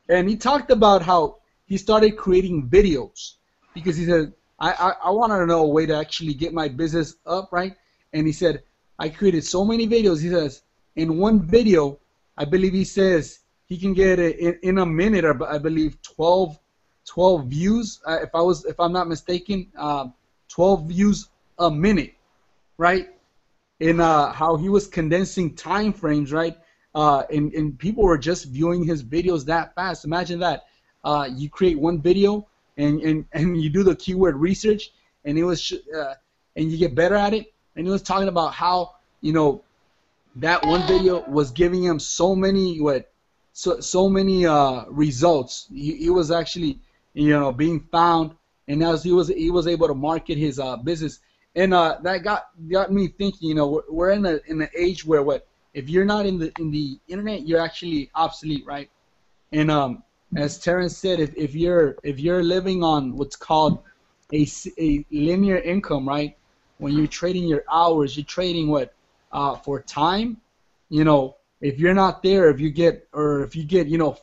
And he talked about how he started creating videos because he said, I wanted to know a way to actually get my business up, right? And he said, I created so many videos. He says, in one video, I believe he says he can get it in a minute, or I believe 12 views, if I'm not mistaken, 12 views a minute, right? And how he was condensing time frames, right? And people were just viewing his videos that fast. Imagine that. You create one video and you do the keyword research, and it was and you get better at it. And he was talking about how that one video was giving him so many results. He was actually being found, and as he was able to market his business. And that got me thinking. We're in an age where if you're not in the internet, you're actually obsolete, right? And as Terrence said, if you're living on what's called a linear income, right? When you're trading your hours, you're trading for time. If you're not there, if you get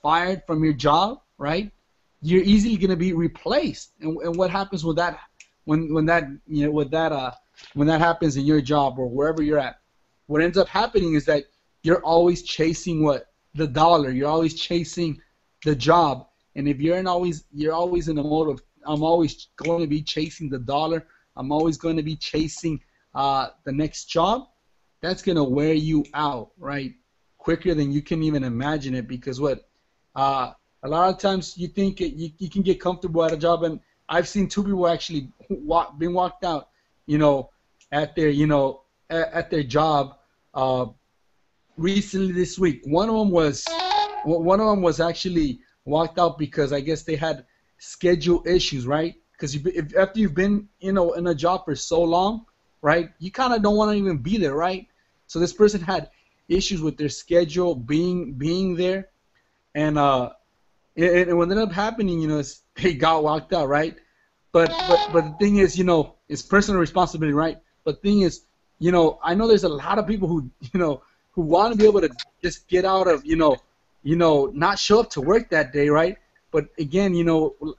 fired from your job, right? You're easily gonna be replaced. And what happens with that? When that happens in your job or wherever you're at, what ends up happening is that you're always chasing the dollar. You're always chasing the job. And if you're always in the mode of, I'm always going to be chasing the dollar, I'm always going to be chasing the next job, that's going to wear you out, right? Quicker than you can even imagine it. Because a lot of times you think you can get comfortable at a job, and I've seen two people actually been walked out, at their job recently this week. One of them was actually walked out because I guess they had schedule issues, right? Because if after you've been in a job for so long, right, you kind of don't want to even be there, right? So this person had issues with their schedule being there, and what ended up happening, is they got walked out, right? But the thing is, it's personal responsibility, right? But the thing is, I know there's a lot of people who want to be able to just get out of, not show up to work that day, right? But again,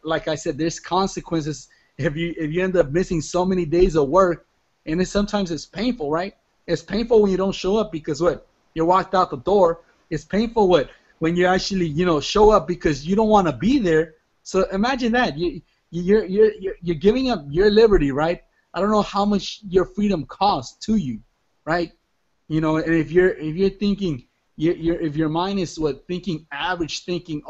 like I said, there's consequences if you end up missing so many days of work, and sometimes it's painful, right? It's painful when you don't show up because what? You're walked out the door. It's painful when you actually, show up because you don't want to be there. So imagine that you're giving up your liberty, right? I don't know how much your freedom costs to you, right? And if you're thinking, if your mind is thinking average, thinking,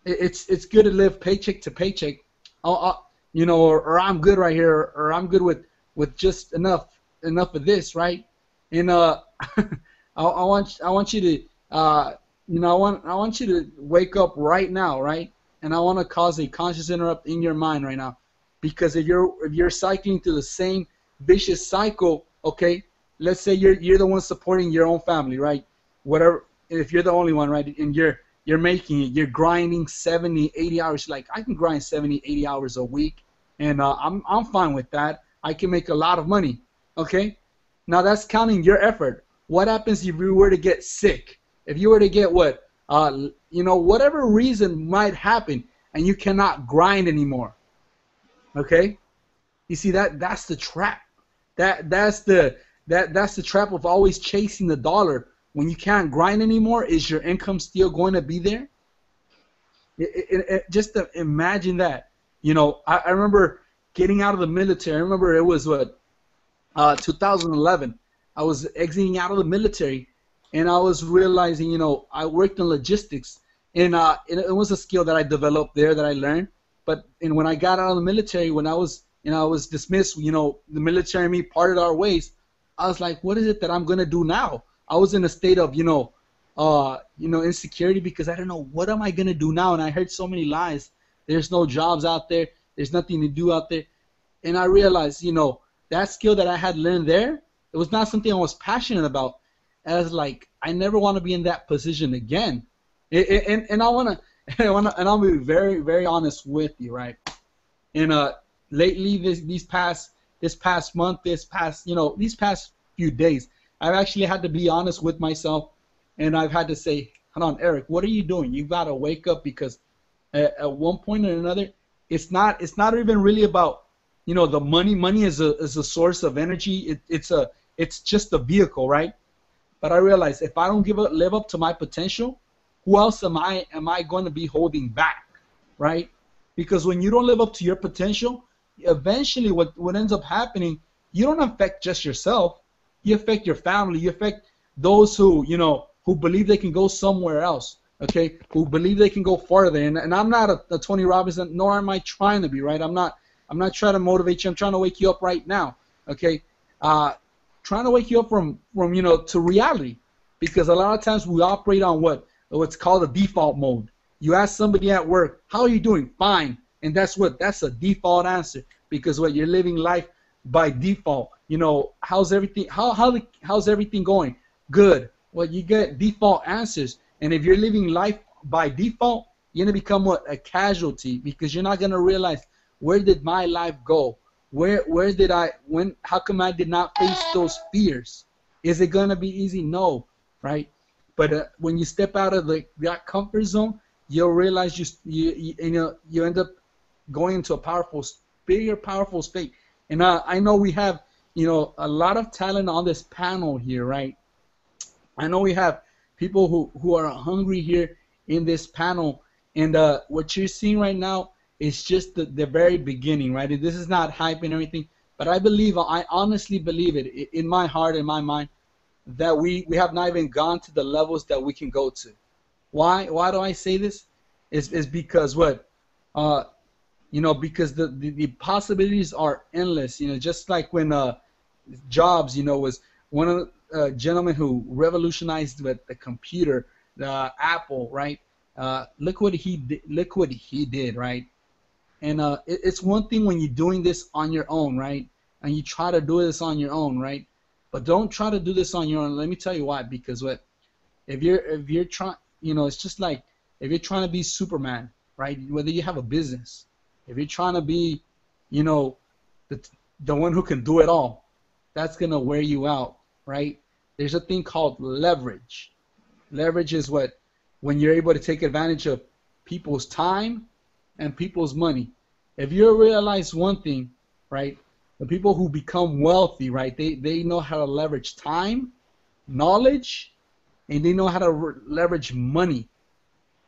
it's good to live paycheck to paycheck, or I'm good right here, or I'm good with just enough of this, right? And I want you to I want you to wake up right now, right? And I want to cause a conscious interrupt in your mind right now, because if you're cycling through the same vicious cycle, okay, let's say you're the one supporting your own family, right? Whatever, if you're the only one, right, and you're making it, you're grinding 70, 80 hours. Like, I can grind 70, 80 hours a week, and I'm fine with that. I can make a lot of money, okay? Now that's counting your effort. What happens if you were to get sick? If you were to get whatever reason might happen, and you cannot grind anymore, okay? You see, that's the trap. That's the trap of always chasing the dollar. When you can't grind anymore, is your income still going to be there? Just to imagine that. I remember getting out of the military. I remember it was 2011. I was exiting out of the military, and I was realizing, I worked in logistics, and it was a skill that I developed there that I learned. And when I got out of the military, when I was dismissed, the military and me parted our ways. I was like, what is it that I'm gonna do now? I was in a state of insecurity, because I don't know what am I gonna do now, and I heard so many lies. There's no jobs out there. There's nothing to do out there, and I realized, that skill that I had learned there, it was not something I was passionate about. As like, I never want to be in that position again, and and I'll be very, very honest with you, right? And lately, this past month, these past few days, I've actually had to be honest with myself, and I've had to say, hold on, Eric, what are you doing? You've got to wake up, because at one point or another, it's not even really about, the money. Money is a source of energy. It's just a vehicle, right? But I realize if I don't live up to my potential, who else am I going to be holding back, right? Because when you don't live up to your potential, eventually what ends up happening, you don't affect just yourself. You affect your family. You affect those who believe they can go somewhere else, okay? Who believe they can go farther. And I'm not a Tony Robbins, nor am I trying to be, right? I'm not trying to motivate you. I'm trying to wake you up right now, okay? Trying to wake you up from to reality, because a lot of times we operate on what's called a default mode. You ask somebody at work, how are you doing? Fine. And that's a default answer, because you're living life by default. How's everything? How's everything going? Good. Well, you get default answers, and if you're living life by default, you're gonna become a casualty, because you're not gonna realize, where did my life go? How come I did not face those fears? Is it gonna be easy? No, right? But when you step out of that comfort zone, you'll realize you end up going into a bigger powerful state. And I know we have a lot of talent on this panel here, right? I know we have people who are hungry here in this panel, and what you're seeing right now is just the very beginning, right? This is not hype and everything, but I honestly believe it in my heart and my mind, that we have not even gone to the levels that we can go to. Why do I say this? Is because because the possibilities are endless. Just like when Jobs, was one of the gentlemen who revolutionized the computer, the Apple, right? Look what he did, right? And it's one thing when you're doing this on your own, right? And you try to do this on your own, right? But don't try to do this on your own. Let me tell you why. Because what if you're trying, it's just like if you're trying to be Superman, right? Whether you have a business, if you're trying to be, you know, the the one who can do it all, that's gonna wear you out, right? There's a thing called leverage. Leverage is what when you're able to take advantage of people's time and people's money. If you realize one thing, right, the people who become wealthy, right, they know how to leverage time, knowledge, and they know how to leverage money,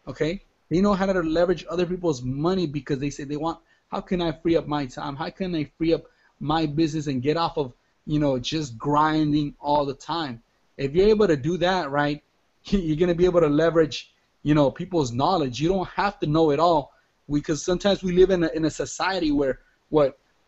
okay? They know how to leverage other people's money because they say they want, how can I free up my time? How can I free up my business and get off of, just grinding all the time? If you're able to do that, right, you're going to be able to leverage, people's knowledge. You don't have to know it all because sometimes we live in a society where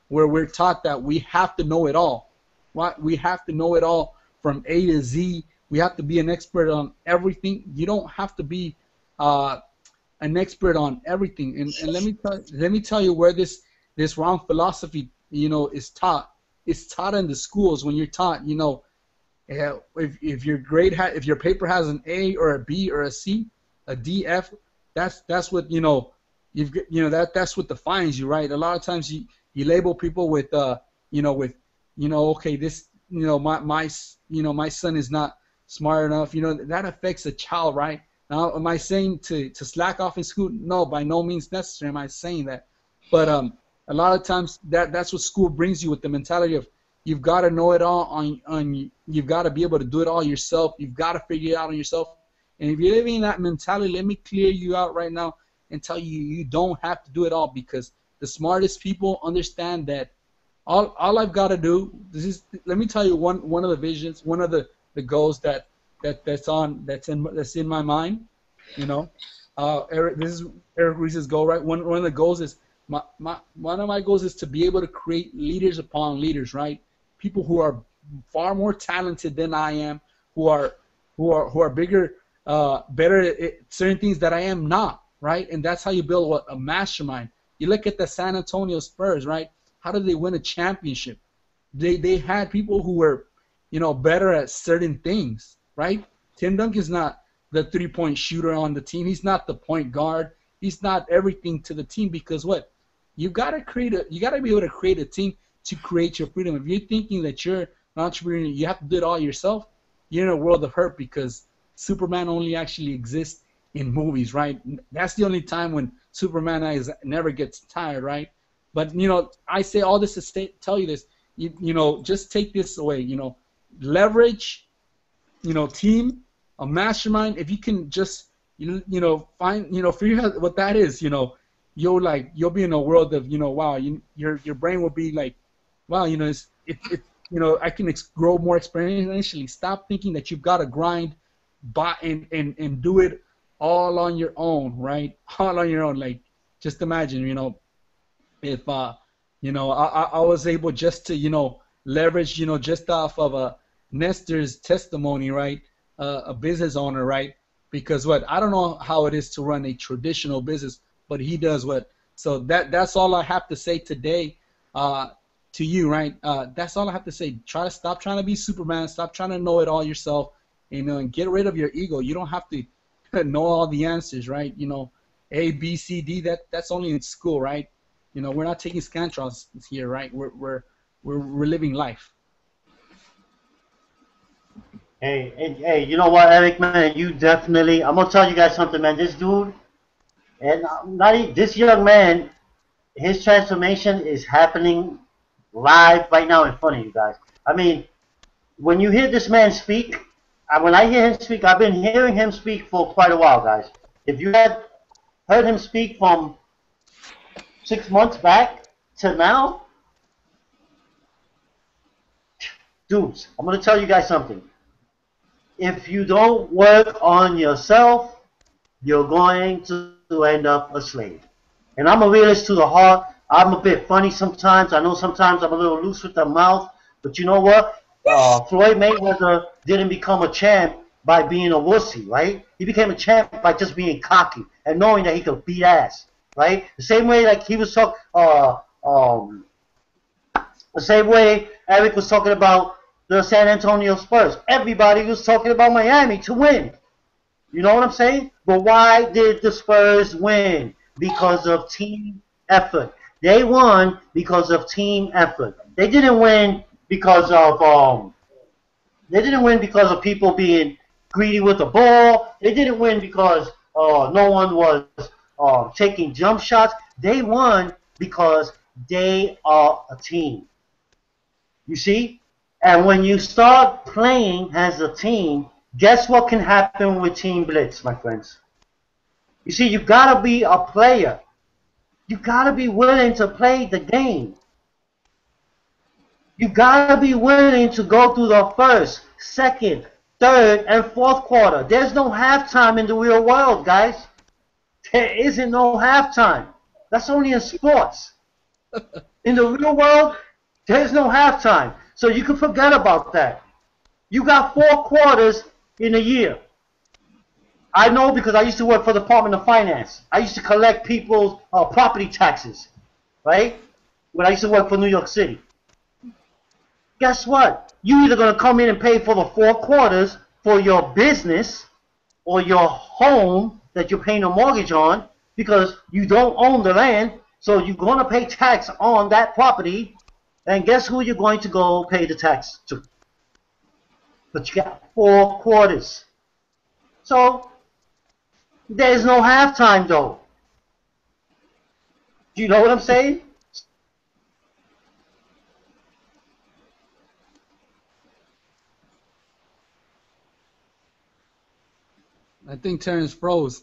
we're taught that we have to know it all. What we have to know it all from A to Z. We have to be an expert on everything. You don't have to be an expert on everything. And let me tell you where this wrong philosophy is taught. It's taught in the schools when you're taught if your grade if your paper has an A or a B or a C, a D, F, that's what that's what defines you, right? A lot of times you label people with okay, this my son is not smart enough. That affects a child, right? Now, am I saying to slack off in school? No, by no means necessary am I saying that. But a lot of times that's what school brings you, with the mentality of you've got to know it all you've got to be able to do it all yourself. You've got to figure it out on yourself. And if you're living in that mentality, let me clear you out right now and tell you you don't have to do it all, because the smartest people understand that all I've got to do, let me tell you one of the visions, one of the goals that's in my mind. This is Eric Ries's goal, right? One of the goals is one of my goals is to be able to create leaders upon leaders, right? People who are far more talented than I am, who are bigger, better at certain things that I am not, right? And that's how you build a mastermind. You look at the San Antonio Spurs, right? How did they win a championship? They had people who were, better at certain things, right? Tim Duncan's not the three-point shooter on the team. He's not the point guard. He's not everything to the team, because what? You got to be able to create a team to create your freedom. If you're thinking that you're an entrepreneur, you have to do it all yourself, you're in a world of hurt, because Superman only actually exists in movies, right? That's the only time when Superman never gets tired, right? But I say all this to tell you this. Just take this away. Leverage. Team, a mastermind. If you can just find figure out what that is. You'll be in a world of wow. Your brain will be like, wow. I can grow more experientially. Stop thinking that you've got to grind, and do it all on your own, right? All on your own. Like, just imagine, if I was able just to leverage, just off of Nestor's testimony, right? A business owner, right? Because I don't know how it is to run a traditional business, but he does So that's all I have to say today to you, right? That's all I have to say. Stop trying to be Superman. Stop trying to know it all yourself, and get rid of your ego. You don't have to know all the answers, right? A, B, C, D. That's only in school, right? We're not taking Scantrons here, right? We're living life. Hey, you know what, Eric, man? You definitely. I'm gonna tell you guys something, man. This dude, and this young man, his transformation is happening live right now in front of you guys. I mean, when you hear this man speak, when I hear him speak, I've been hearing him speak for quite a while, guys. If you had heard him speak from 6 months back to now, dudes, I'm gonna tell you guys something. If you don't work on yourself, you're going to end up a slave. And I'm a realist to the heart. I'm a bit funny sometimes. I know sometimes I'm a little loose with the mouth. But you know what? Floyd Mayweather didn't become a champ by being a wussy, right? He became a champ by just being cocky and knowing that he could beat ass. right? The same way like he was talking, the same way Eric was talking about the San Antonio Spurs. Everybody was talking about Miami to win. You know what I'm saying? But why did the Spurs win? Because of team effort. They won because of team effort. They didn't win because of people being greedy with the ball. They didn't win because no one was taking jump shots. They won because they are a team. You see? And when you start playing as a team, guess what can happen with Team Blitz, my friends? You see, you gotta be a player. You gotta be willing to play the game. You gotta be willing to go through the first, second, third, and fourth quarter. There's no halftime in the real world, guys. There isn't no halftime. That's only in sports. In the real world, there's no halftime. So you can forget about that. You got 4 quarters in a year. I know because I used to work for the Department of Finance. I used to collect people's property taxes, right? When I used to work for New York City. Guess what? You're either going to come in and pay for the 4 quarters for your business or your home that you're paying a mortgage on because you don't own the land. So you're going to pay tax on that property. And guess who you're going to go pay the tax to? But you got 4 quarters. So there's no halftime though. Do you know what I'm saying? I think Terrence froze.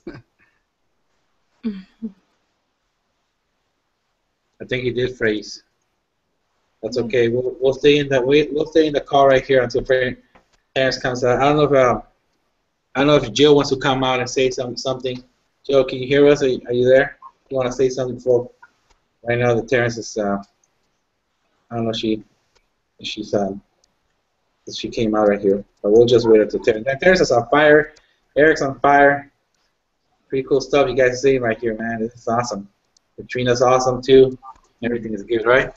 I think he did freeze. That's okay. We'll stay in the call right here until Terrence comes out. I don't know if Jill wants to come out and say something. Jill, can you hear us? Are you there? You want to say something before? Right now, the Terrence is. I don't know if she came out right here, but we'll just wait until Terrence. Terrence is on fire. Eric's on fire. Pretty cool stuff you guys are seeing right here, man. This is awesome. Katrina's awesome too. Everything is good, right?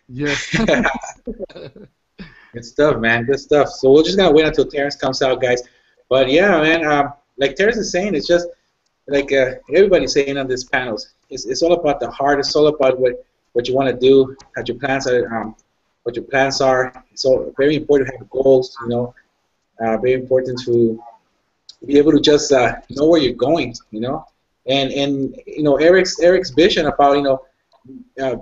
Yes. Good stuff, man. Good stuff. So we're just gonna wait until Terrence comes out, guys. But yeah, man. Like Terrence is saying, it's just like everybody's saying on this panels. It's all about the heart. It's all about what you want to do, what your plans are. What your plans are. So very important to have goals. You know, very important to be able to just know where you're going. You know, and you know Eric's vision about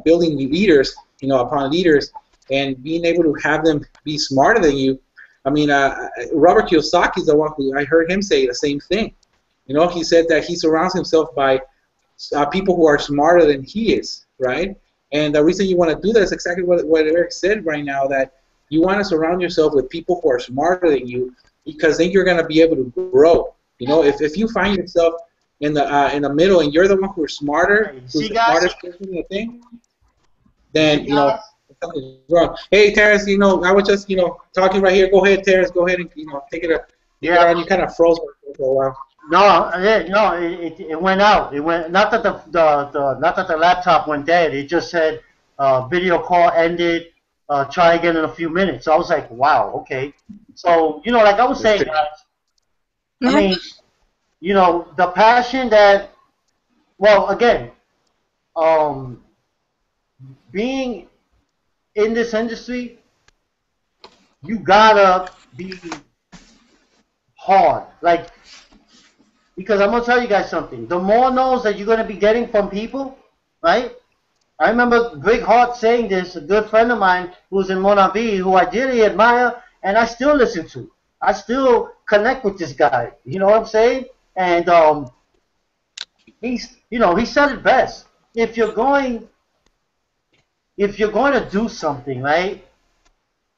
building leaders. Upon leaders and being able to have them be smarter than you. I mean, Robert Kiyosaki is the one who I heard him say the same thing. He said that he surrounds himself by people who are smarter than he is, right? And the reason you want to do that is exactly what Eric said right now, that you want to surround yourself with people who are smarter than you, because then you're going to be able to grow. If you find yourself in the middle and you're the one who's smarter, who's the smartest person in the thing, then something's wrong. Hey Terrence, I was just talking right here. Go ahead, Terrence. Go ahead and take it. Yeah, you kind of froze for a while. No, it went out. It went not that the laptop went dead. It just said video call ended. Try again in a few minutes. So I was like, wow, okay. So like I was saying, guys. I mean, the passion that. Well, again, being in this industry, you gotta be hard. Like, because I'm gonna tell you guys something. The more no's that you're gonna be getting from people, right? I remember Big Heart saying this, a good friend of mine who's in Monavi, who I dearly admire, and I still listen to. I still connect with this guy. You know what I'm saying? And he said it best. If you're going to do something, right,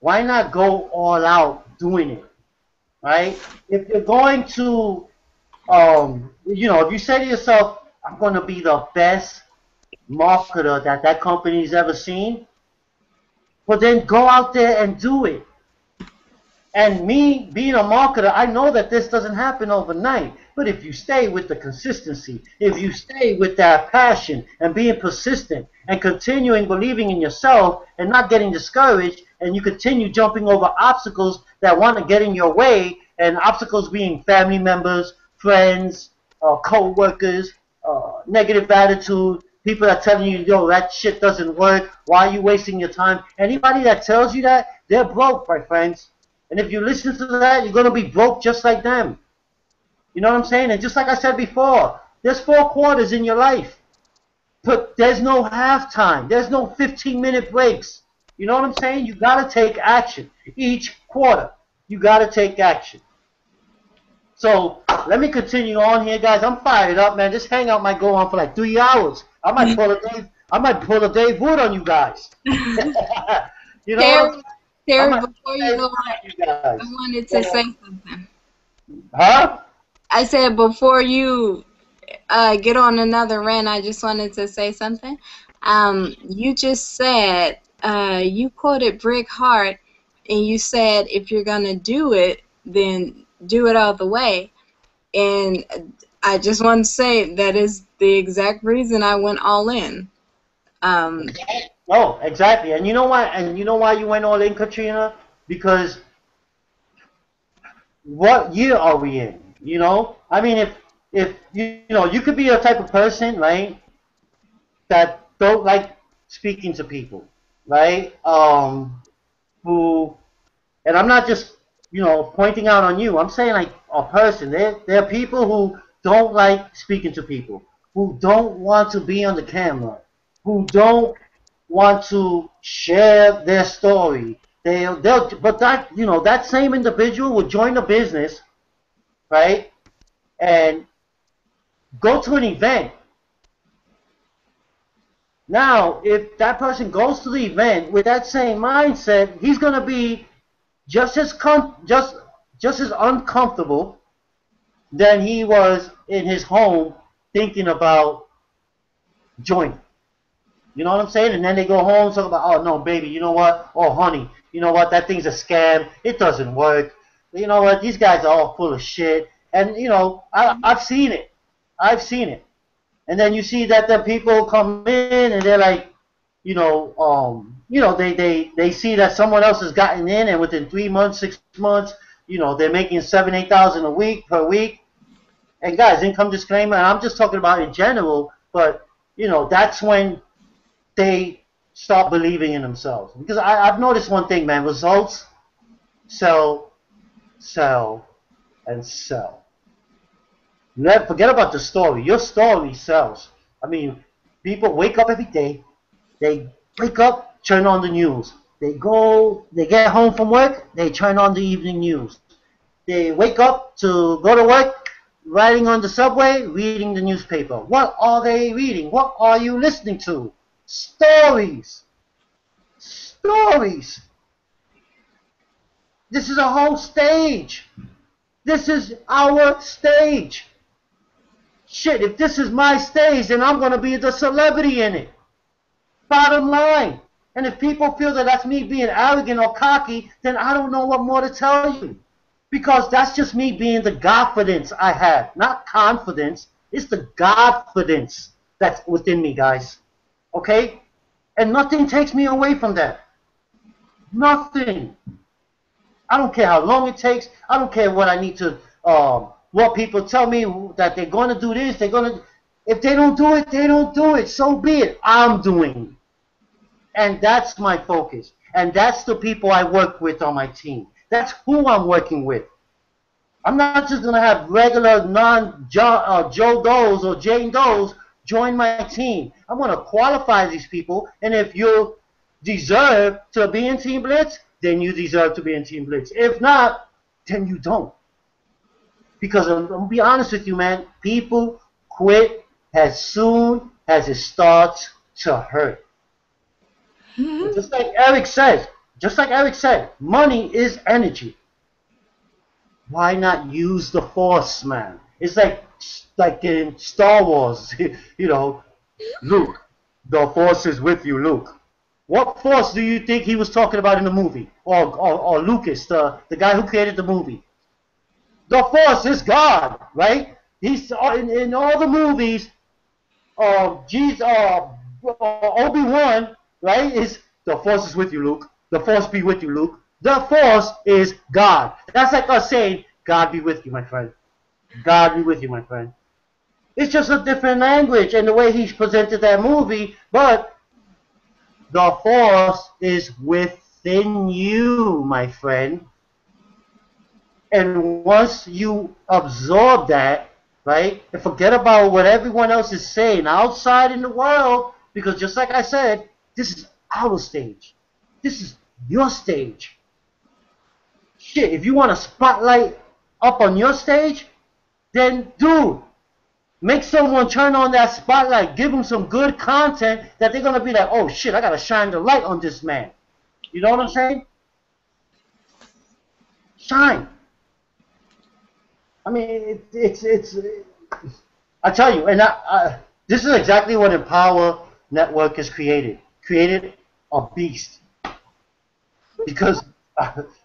why not go all out doing it, right? If you're going to, if you say to yourself, I'm going to be the best marketer that company's ever seen, well then go out there and do it. And me being a marketer, I know that this doesn't happen overnight. But if you stay with the consistency, if you stay with that passion and being persistent and continuing believing in yourself and not getting discouraged, and you continue jumping over obstacles that want to get in your way, and obstacles being family members, friends, co-workers, negative attitude, people that telling you, yo, that shit doesn't work, why are you wasting your time? Anybody that tells you that, they're broke, my friends. And if you listen to that, you're going to be broke just like them. You know what I'm saying? And just like I said before, there's 4 quarters in your life. But there's no halftime. There's no 15-minute breaks. You know what I'm saying? You got to take action. Each quarter, you got to take action. So let me continue on here, guys. I'm fired up, man. This hangout might go on for like 3 hours. I might pull a Dave Wood on you guys. You know? Terry, before you go on, I wanted to say something. Huh? I said before you get on another rant, I just wanted to say something. You just said, you quoted Brick Hart, and you said if you're going to do it, then do it all the way. And I just want to say that is the exact reason I went all in. Oh, exactly. And you know why? And you know why you went all in, Katrina? Because what year are we in? You know, I mean, if you know, you could be a type of person, right, that don't like speaking to people, right? Who, and I'm not just, you know, pointing out on you. I'm saying like a person. There are people who don't like speaking to people, who don't want to be on the camera, who don't want to share their story. But that, you know, that same individual will join a business, right, and go to an event. Now, if that person goes to the event with that same mindset, he's gonna be just as uncomfortable than he was in his home thinking about joining. You know what I'm saying? And then they go home and talk about, oh, no, baby, you know what? Oh, honey, you know what? That thing's a scam. It doesn't work. You know what? These guys are all full of shit. And, you know, I've seen it. I've seen it. And then you see that the people come in and they're like, you know, they see that someone else has gotten in, and within 3 months, 6 months, you know, they're making $7,000, $8,000 a week per week. And guys, income disclaimer, and I'm just talking about in general, but, you know, that's when they start believing in themselves. Because I've noticed one thing, man. Results sell, sell, and sell. Forget about the story. Your story sells. I mean, people wake up every day. They wake up, turn on the news. They get home from work, they turn on the evening news. They wake up to go to work, riding on the subway, reading the newspaper. What are they reading? What are you listening to? Stories. Stories. This is a whole stage. This is our stage. Shit, if this is my stage, then I'm going to be the celebrity in it. Bottom line. And if people feel that that's me being arrogant or cocky, then I don't know what more to tell you. Because that's just me being the confidence I have. Not confidence. It's the confidence that's within me, guys. Okay? And nothing takes me away from that. Nothing. I don't care how long it takes. I don't care what I need to, what people tell me that they're going to do this. If they don't do it, they don't do it. So be it. I'm doing it. And that's my focus. And that's the people I work with on my team. That's who I'm working with. I'm not just going to have regular Joe Does or Jane Does join my team. I'm going to qualify these people. And if you deserve to be in Team Blitz, then you deserve to be in Team Blitz. If not, then you don't. Because I'm going to be honest with you, man. People quit as soon as it starts to hurt. Just like Eric said, money is energy. Why not use the Force, man? It's like in Star Wars, you know, Luke, the Force is with you, Luke. What force do you think he was talking about in the movie? Or Lucas, the guy who created the movie? The force is God, right? He's in all the movies. Jesus, Obi-Wan, right? Is the force is with you, Luke. The force be with you, Luke. The force is God. That's like us saying, God be with you, my friend. God be with you, my friend. It's just a different language and the way he presented that movie, but the force is within you, my friend. And once you absorb that, right, and forget about what everyone else is saying outside in the world, because just like I said, this is our stage. This is your stage. Shit, if you want a spotlight up on your stage, then dude, make someone turn on that spotlight. Give them some good content that they're going to be like, oh shit, I got to shine the light on this man. You know what I'm saying? Shine. I mean, I tell you, and this is exactly what Empower Network has created. Created a beast. Because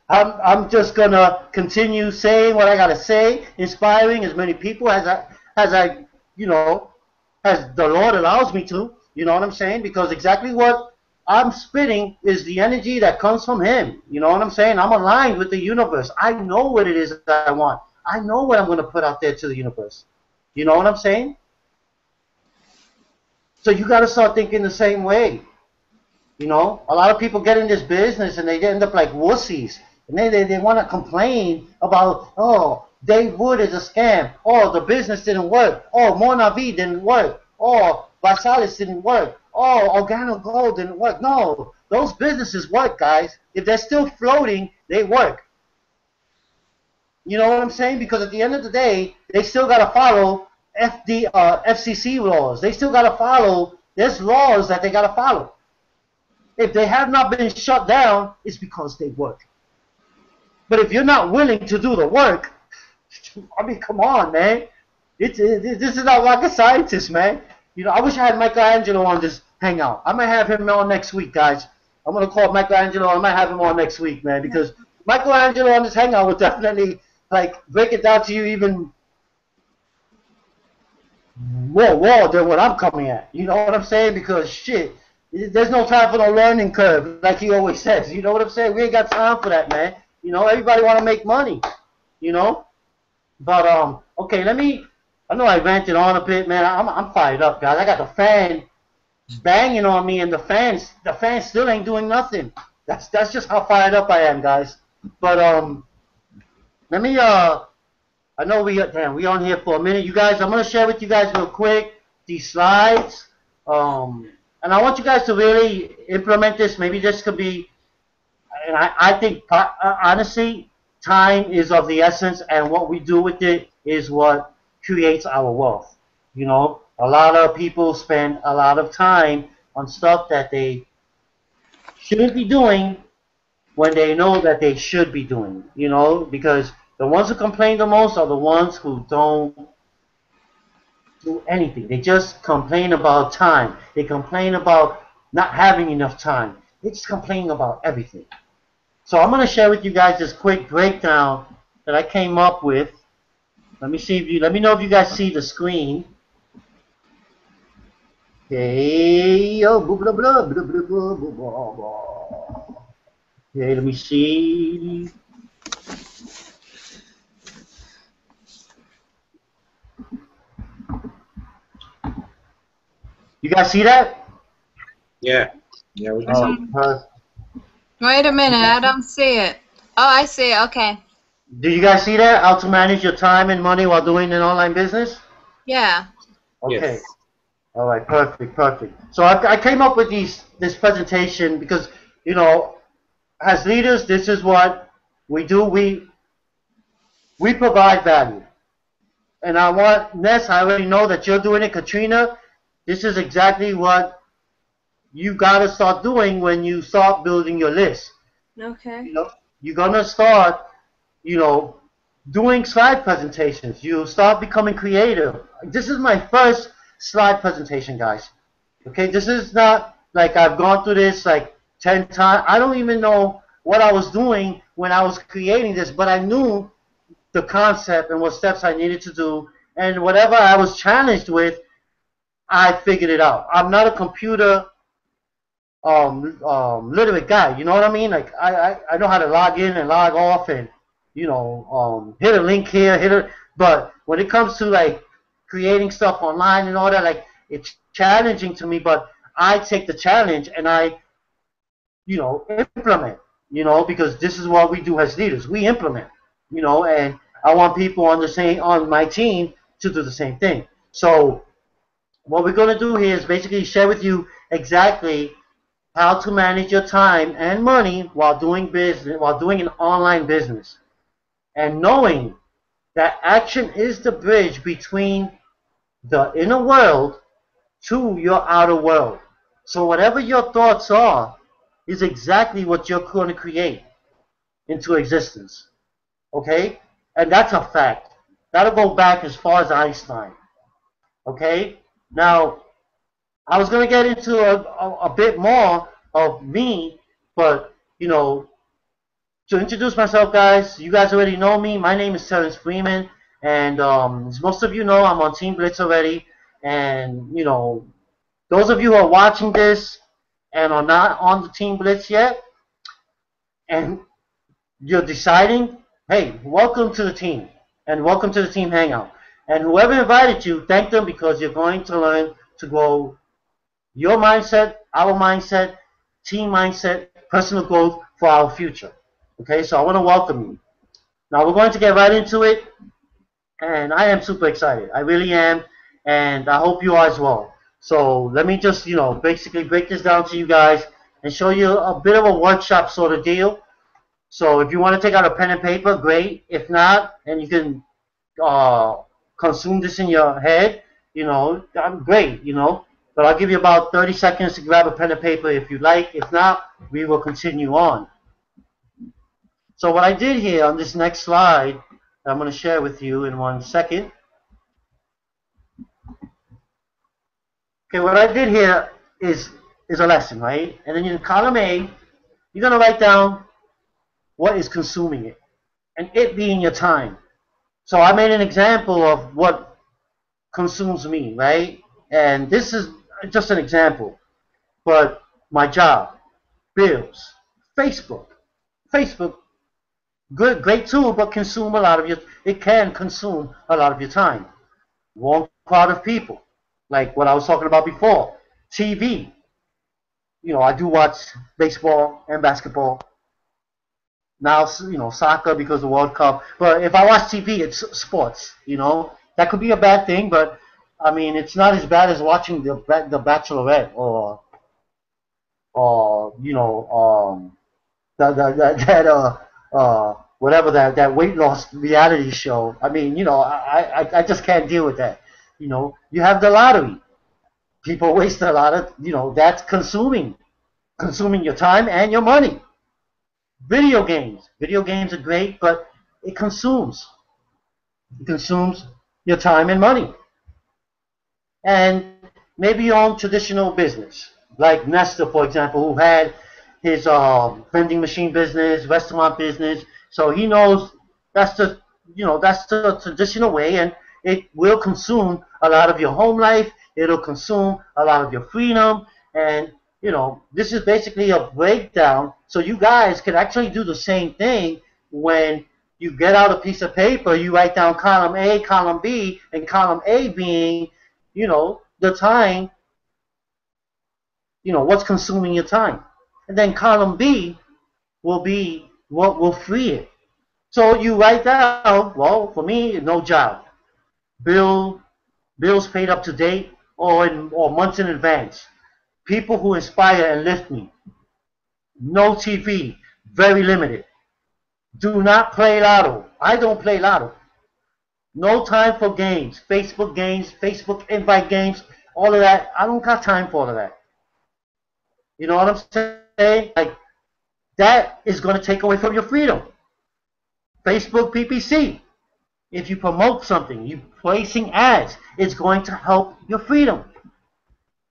I'm just gonna continue saying what I gotta say, inspiring as many people as I as the Lord allows me to. You know what I'm saying? Because exactly what I'm spitting is the energy that comes from Him. You know what I'm saying? I'm aligned with the universe. I know what it is that I want. I know what I'm going to put out there to the universe. You know what I'm saying? So you got to start thinking the same way. You know, a lot of people get in this business and they end up like wussies. And they want to complain about, oh, Dave Wood is a scam. Oh, the business didn't work. Oh, Monavi didn't work. Oh, Vasalis didn't work. Oh, Organo Gold didn't work. No, those businesses work, guys. If they're still floating, they work. You know what I'm saying? Because at the end of the day, they still got to follow FCC laws. They still got to follow, there's laws that they got to follow. If they have not been shut down, it's because they work. But if you're not willing to do the work, I mean, come on, man. This is not rocket scientist, man. You know, I wish I had Michelangelo on this hangout. I might have him on next week, guys. I'm going to call Michelangelo. I might have him on next week, man, because Michelangelo on this hangout would definitely, like, break it down to you even more than what I'm coming at. You know what I'm saying? Because, shit, there's no time for no learning curve, like he always says. You know what I'm saying? We ain't got time for that, man. You know, everybody want to make money, you know? But, okay, I know I ranted on a bit, man. I'm fired up, guys. I got the fan banging on me, and the fans still ain't doing nothing. That's just how fired up I am, guys. But, let me, I know we on here for a minute. You guys, I'm going to share with you guys real quick these slides. And I want you guys to really implement this. Maybe this could be, and I think, honestly, time is of the essence, and what we do with it is what creates our wealth. You know, a lot of people spend a lot of time on stuff that they shouldn't be doing when they know that they should be doing, you know, because the ones who complain the most are the ones who don't do anything. They just complain about time. They complain about not having enough time. They just complain about everything. So I'm going to share with you guys this quick breakdown that I came up with. Let me know if you guys see the screen. Okay, oh, blah, blah, blah, blah, blah, blah, blah, blah. Okay, let me see. You guys see that? Yeah. Yeah, we can see. Wait a minute, I don't see it. Oh, I see it. Okay. Do you guys see that? How to manage your time and money while doing an online business? Yeah. Okay. Yes. All right. Perfect. Perfect. So I came up with this presentation because, you know, as leaders, this is what we do. We provide value. And I want, Ness, I already know that you're doing it. Katrina, this is exactly what you got to start doing when you start building your list. Okay. You know, you're going to start, you know, doing slide presentations. You start becoming creative. This is my first slide presentation, guys. Okay, this is not Like I've gone through this like 10 times. I don't even know what I was doing when I was creating this, but I knew the concept and what steps I needed to do. And whatever I was challenged with, I figured it out. I'm not a computer literate guy. You know what I mean? Like I know how to log in and log off and hit a link here, hit it. But when it comes to like creating stuff online and all that, like it's challenging to me. But I take the challenge and I implement. Because this is what we do as leaders. We implement. And I want people on my team to do the same thing. So what we're going to do here is basically share with you exactly how to manage your time and money while doing business, while doing an online business, and knowing that action is the bridge between the inner world to your outer world. So whatever your thoughts are is exactly what you're going to create into existence. Okay? And that's a fact. That'll go back as far as Einstein. Okay? Now, I was going to get into a bit more of me, but, to introduce myself, guys, you guys already know me. My name is Terrence Freeman, and as most of you know, I'm on Team Blitz already. And, those of you who are watching this and are not on the Team Blitz yet, and you're deciding, hey, welcome to the team, and welcome to the Team Hangout. And whoever invited you, thank them, because you're going to learn to grow your mindset, our mindset, team mindset, personal growth for our future. Okay, so I want to welcome you. Now we're going to get right into it, and I am super excited. I really am, and I hope you are as well. So let me just, basically break this down to you guys and show you a bit of a workshop sort of deal. So if you want to take out a pen and paper, great. If not, and you can consume this in your head, I'm great, But I'll give you about 30 seconds to grab a pen and paper if you like. If not, we will continue on. So what I did here on this next slide, I'm going to share with you in 1 second. Okay, what I did here is a lesson, right? And then in column A, you're going to write down what is consuming it, and it being your time. So I made an example of what consumes me, right? And this is just an example. But my job, bills, Facebook, good, great tool, but it can consume a lot of your time. Wrong crowd of people, like what I was talking about before. TV, I do watch baseball and basketball. Now, soccer because of the World Cup. But if I watch TV, it's sports, That could be a bad thing, but, I mean, it's not as bad as watching the Bachelorette or whatever that weight loss reality show. I mean, I just can't deal with that. You have the lottery. People waste a lot of, that's consuming your time and your money. Video games are great, but it consumes your time and money. And maybe you own traditional business, like Nestor, for example, who had his vending machine business, restaurant business. So he knows that's the traditional way, and it will consume a lot of your home life. It'll consume a lot of your freedom, and this is basically a breakdown, so you guys can actually do the same thing. When you get out a piece of paper, you write down column A, column B, and column A being, the time, what's consuming your time. And then column B will be what will free it. So you write down, well, for me, no job. Bills paid up to date or months in advance. People who inspire and lift me. No TV, very limited. Do not play lotto. I don't play lotto. No time for games, Facebook invite games, all of that. I don't got time for all of that. You know what I'm saying? Like, that is going to take away from your freedom. Facebook PPC. If you promote something, you placing ads, it's going to help your freedom.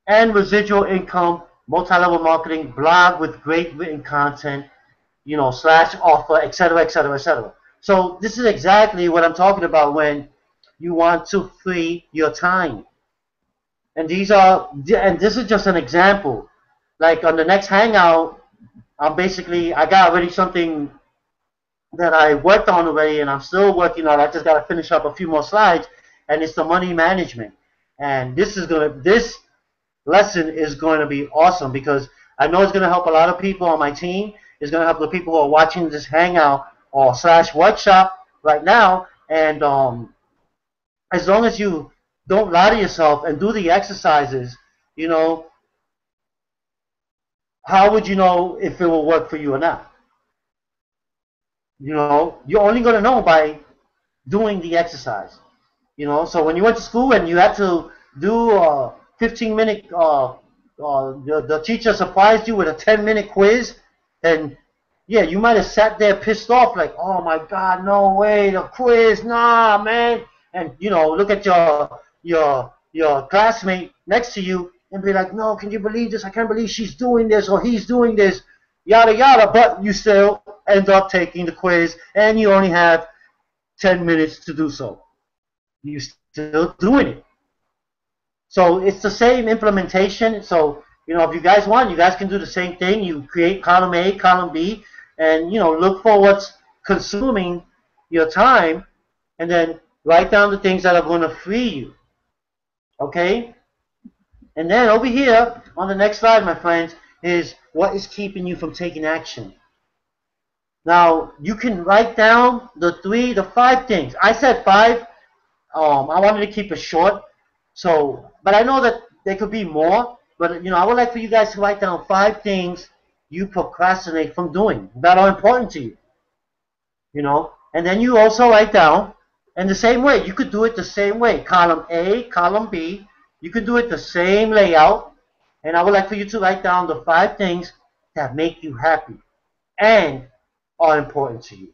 And residual income multi-level marketing, blog with great written content, slash offer, etc., etc., etc. So this is exactly what I'm talking about when you want to free your time. And this is just an example. Like on the next Hangout, I got already something that I worked on already, and I'm still working on. I just got to finish up a few more slides, and it's the money management. And this lesson is going to be awesome because I know it's going to help a lot of people on my team. It's going to help the people who are watching this Hangout or slash workshop right now. And as long as you don't lie to yourself and do the exercises, you know, how would you know if it will work for you or not? You're only going to know by doing the exercise. So when you went to school and you had to do a 15-minute, the teacher surprised you with a 10-minute quiz, and yeah, you might have sat there pissed off like, oh my God, no way, the quiz, nah, man, and look at your classmate next to you and be like, no, can you believe this? I can't believe she's doing this or he's doing this, yada yada. But you still end up taking the quiz, and you only have 10 minutes to do so. You're still doing it. So it's the same implementation. So, if you guys want, you guys can do the same thing. You create column A, column B, and, look for what's consuming your time, and then write down the things that are going to free you. Okay? And then over here, on the next slide, my friends, is what is keeping you from taking action. Now, you can write down the 5 things. I said 5. I wanted to keep it short. So, but I know that there could be more. But, I would like for you guys to write down 5 things you procrastinate from doing that are important to you. And then you also write down, and the same way, you could do it the same way. Column A, column B, you could do it the same layout. And I would like for you to write down the 5 things that make you happy and are important to you.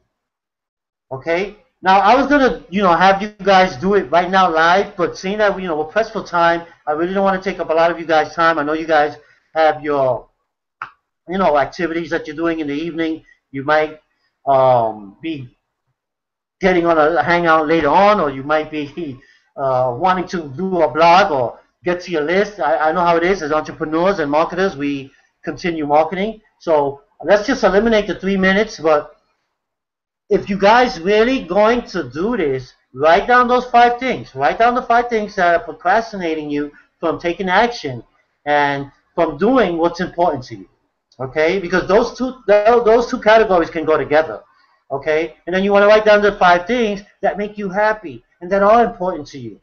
Okay? Now, I was going to, have you guys do it right now live, but seeing that, we're pressed for time, I really don't want to take up a lot of you guys' time. I know you guys have your, activities that you're doing in the evening. You might be getting on a Hangout later on, or you might be wanting to do a blog or get to your list. I know how it is as entrepreneurs and marketers. We continue marketing. So let's just eliminate the 3 minutes, but if you guys really going to do this, write down those 5 things. Write down the 5 things that are procrastinating you from taking action and from doing what's important to you. Okay? Because those two categories can go together. Okay? And then you want to write down the 5 things that make you happy and that are important to you.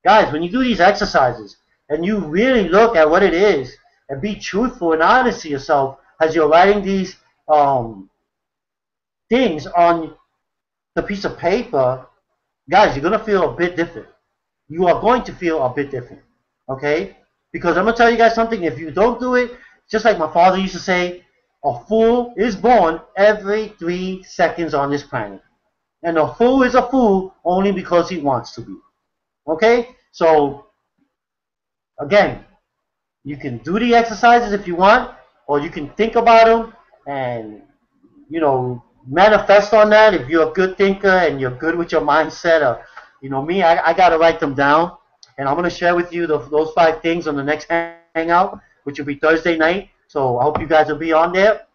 Guys, when you do these exercises and you really look at what it is and be truthful and honest to yourself as you're writing these things on the piece of paper, guys, you're going to feel a bit different. You are going to feel a bit different, okay? Because I'm going to tell you guys something. If you don't do it, just like my father used to say, a fool is born every 3 seconds on this planet. And a fool is a fool only because he wants to be, okay? So, again, you can do the exercises if you want, or you can think about them and, manifest on that if you're a good thinker and you're good with your mindset. Or, me, I got to write them down. And I'm going to share with you those 5 things on the next Hangout, which will be Thursday night. So I hope you guys will be on there.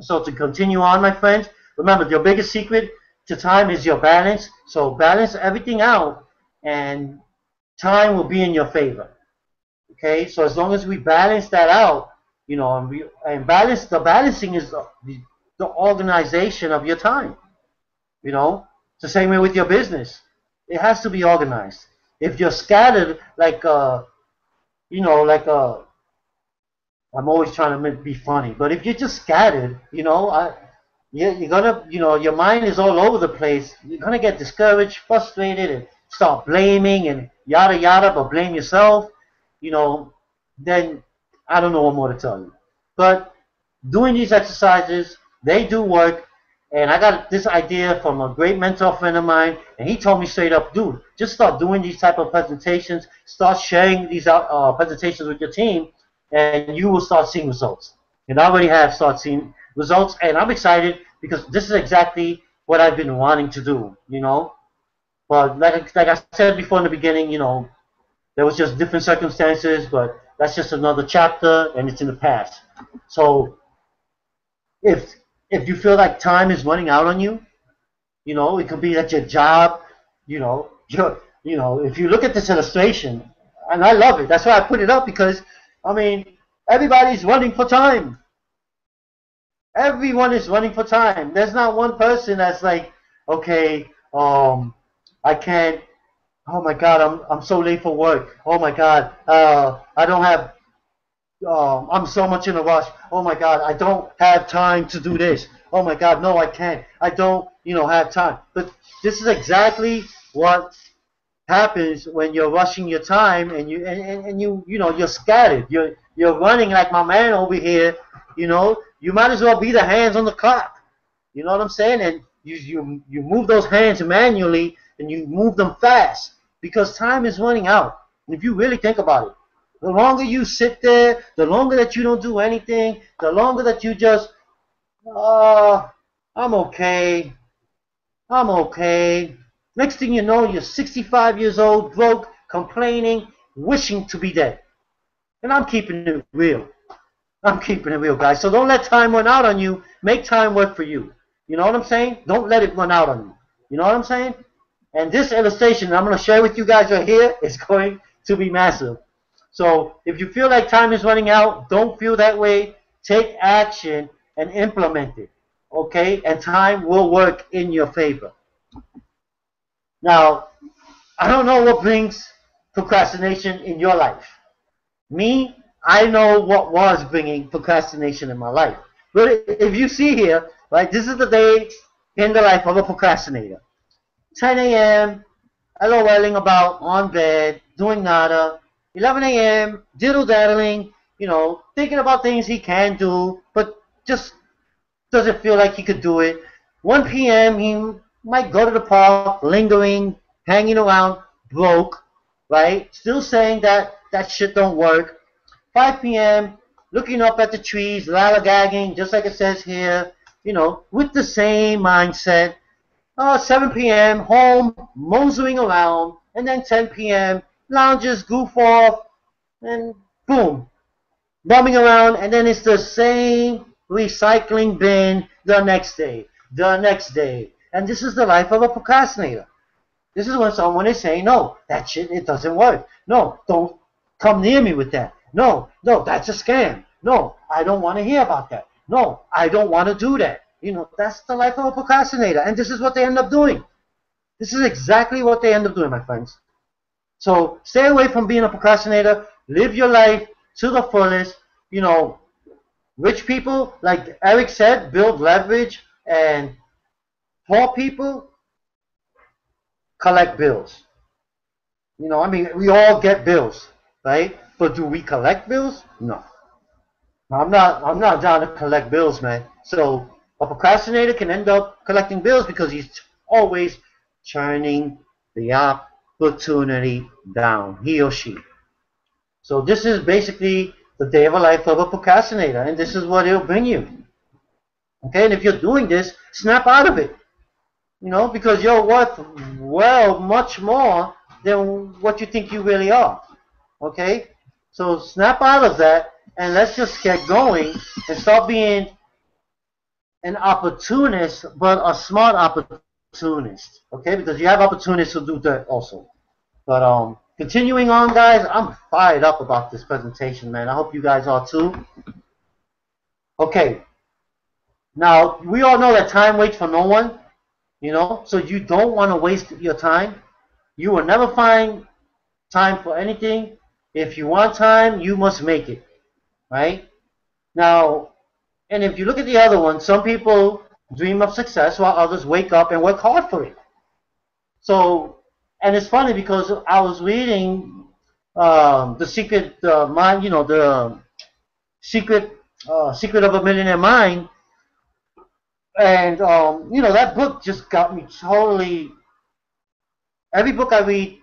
So to continue on, my friends, remember, your biggest secret to time is your balance. So balance everything out, and time will be in your favor. Okay? So as long as we balance that out, and the balancing is the organization of your time. It's the same way with your business. It has to be organized. If you're scattered I'm always trying to be funny, but if you're just scattered, you're gonna, your mind is all over the place. You're gonna get discouraged, frustrated, and start blaming and yada yada, but blame yourself. Then I don't know what more to tell you. But doing these exercises, they do work. And I got this idea from a great mentor friend of mine, and he told me straight up, dude, just start doing these type of presentations, start sharing these presentations with your team, and you will start seeing results. And I already have started seeing results, and I'm excited because this is exactly what I've been wanting to do, you know. But like I said before in the beginning, you know, there was just different circumstances, but that's just another chapter, and it's in the past. So if if you feel like time is running out on you, you know, it could be at your job, you know, if you look at this illustration, and I love it. That's why I put it up because, I mean, everybody's running for time. Everyone is running for time. There's not one person that's like, okay, I can't. Oh my God, I'm so late for work. Oh my God, I don't have. I'm so much in a rush. Oh my God, I don't have time to do this. Oh my God, no, I can't. I don't, have time. But this is exactly what happens when you're rushing your time and you're scattered. You're running like my man over here. You might as well be the hands on the clock. You know what I'm saying? And you move those hands manually and you move them fast because time is running out. And if you really think about it, the longer you sit there, the longer that you don't do anything, the longer that you just, I'm okay, I'm okay. Next thing you know, you're 65 years old, broke, complaining, wishing to be dead. And I'm keeping it real. I'm keeping it real, guys. So don't let time run out on you. Make time work for you. You know what I'm saying? Don't let it run out on you. You know what I'm saying? And this illustration I'm going to share with you guys right here is going to be massive. So if you feel like time is running out, don't feel that way. Take action and implement it. Okay? And time will work in your favor. Now, I don't know what brings procrastination in your life. Me, I know what was bringing procrastination in my life. But if you see here, right, this is the day in the life of a procrastinator. 10 a.m., LOLing about on bed, doing nada. 11 a.m., diddle-daddling, thinking about things he can do, but just doesn't feel like he could do it. 1 p.m., he might go to the park, lingering, hanging around, broke, right? Still saying that shit don't work. 5 p.m., looking up at the trees, lollygagging, just like it says here, with the same mindset. 7 p.m., home, moseying around, and then 10 p.m., lounges, goof off, and boom, bumming around, and then it's the same recycling bin the next day, And this is the life of a procrastinator. This is when someone is saying, no, that shit, it doesn't work. No, don't come near me with that. No, that's a scam. No, I don't want to hear about that. No, I don't want to do that. That's the life of a procrastinator. And this is what they end up doing. This is exactly what they end up doing, my friends. So stay away from being a procrastinator. Live your life to the fullest. Rich people, like Eric said, build leverage, and poor people collect bills. We all get bills, right? But do we collect bills? No. I'm not down to collect bills, man. So a procrastinator can end up collecting bills because he's always turning the opportunity down, he or she. So this is basically the day of a life of a procrastinator, and this is what it'll bring you. Okay, and if you're doing this, snap out of it. Because you're worth much more than what you think you really are. Okay, so snap out of that, and let's just get going and start being an opportunist, but a smart opportunist. Okay, because you have opportunists who do that also. But continuing on, guys, I'm fired up about this presentation, man. I hope you guys are too. Okay. Now, we all know that time waits for no one, so you don't want to waste your time. You will never find time for anything. If you want time, you must make it, right? Now, and if you look at the other one, some people dream of success while others wake up and work hard for it. So, and it's funny because I was reading the Secret Mind, the Secret of a Millionaire Mind, and that book just got me totally. Every book I read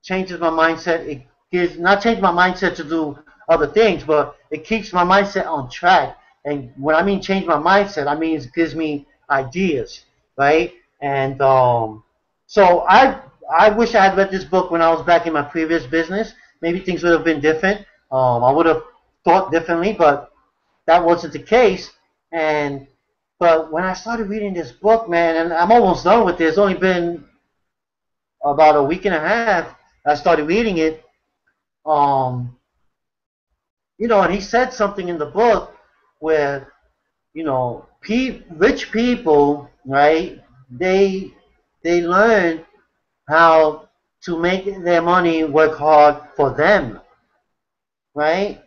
changes my mindset. It gives not change my mindset to do other things, but it keeps my mindset on track. And when I mean change my mindset, I mean it gives me ideas, right? And so I wish I had read this book when I was back in my previous business. Maybe things would have been different. I would have thought differently, but that wasn't the case. And but when I started reading this book, man, and I'm almost done with it. It's only been about a week and a half. I started reading it. Um, and he said something in the book where, rich people, right? They learn how to make their money work hard for them, right?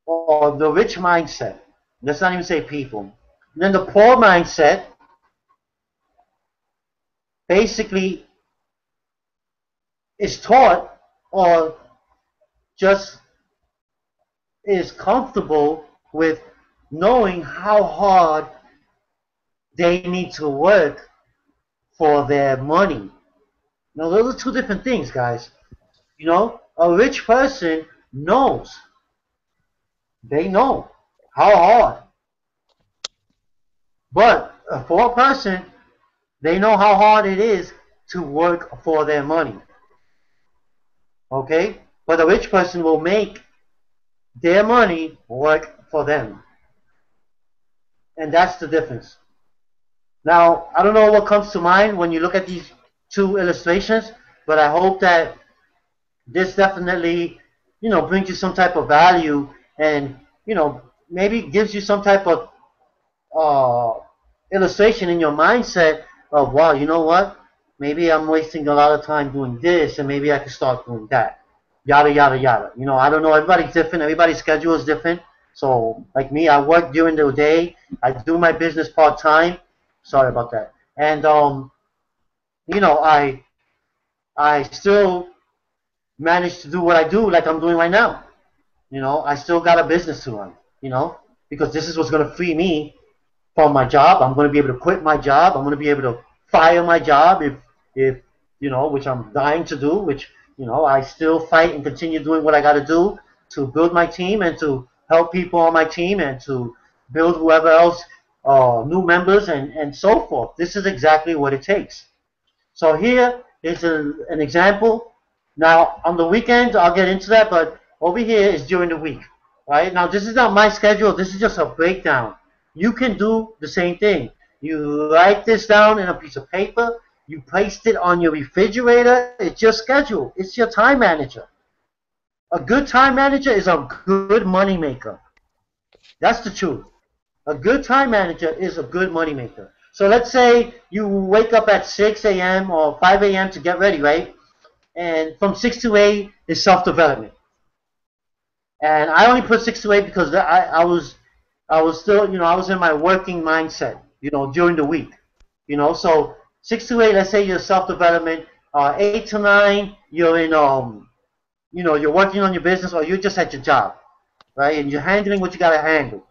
Or the rich mindset. Let's not even say people. And then the poor mindset basically is taught or just is comfortable with knowing how hard they need to work for their money. Now, those are two different things, guys. A rich person knows. They know how hard. But a poor person, they know how hard it is to work for their money. Okay? But a rich person will make their money work for them. And that's the difference. Now, I don't know what comes to mind when you look at these two illustrations, but I hope that this definitely, brings you some type of value and, maybe gives you some type of illustration in your mindset of, wow, you know what? Maybe I'm wasting a lot of time doing this, and maybe I can start doing that. Yada, yada, yada. I don't know. Everybody's different. Everybody's schedule is different. So, like me, I work during the day. I do my business part-time. Sorry about that. And, I still manage to do what I do like I'm doing right now. I still got a business to run, because this is what's going to free me from my job. I'm going to be able to quit my job. I'm going to be able to fire my job if which I'm dying to do, which, I still fight and continue doing what I got to do to build my team and to help people on my team and to build whoever else, new members and so forth. This is exactly what it takes. So here is an example. Now, on the weekends, I'll get into that, but over here is during the week, right? Now, this is not my schedule. This is just a breakdown. You can do the same thing. You write this down in a piece of paper. You paste it on your refrigerator. It's your schedule. It's your time manager. A good time manager is a good money maker. That's the truth. A good time manager is a good money maker. So let's say you wake up at 6 a.m. or 5 a.m. to get ready, right? And from 6 to 8 is self-development. And I only put 6 to 8 because I was still, I was in my working mindset, during the week. So 6 to 8, let's say you're self-development. 8 to 9, you're in, you're working on your business or you're just at your job, right? And you're handling what you got to handle.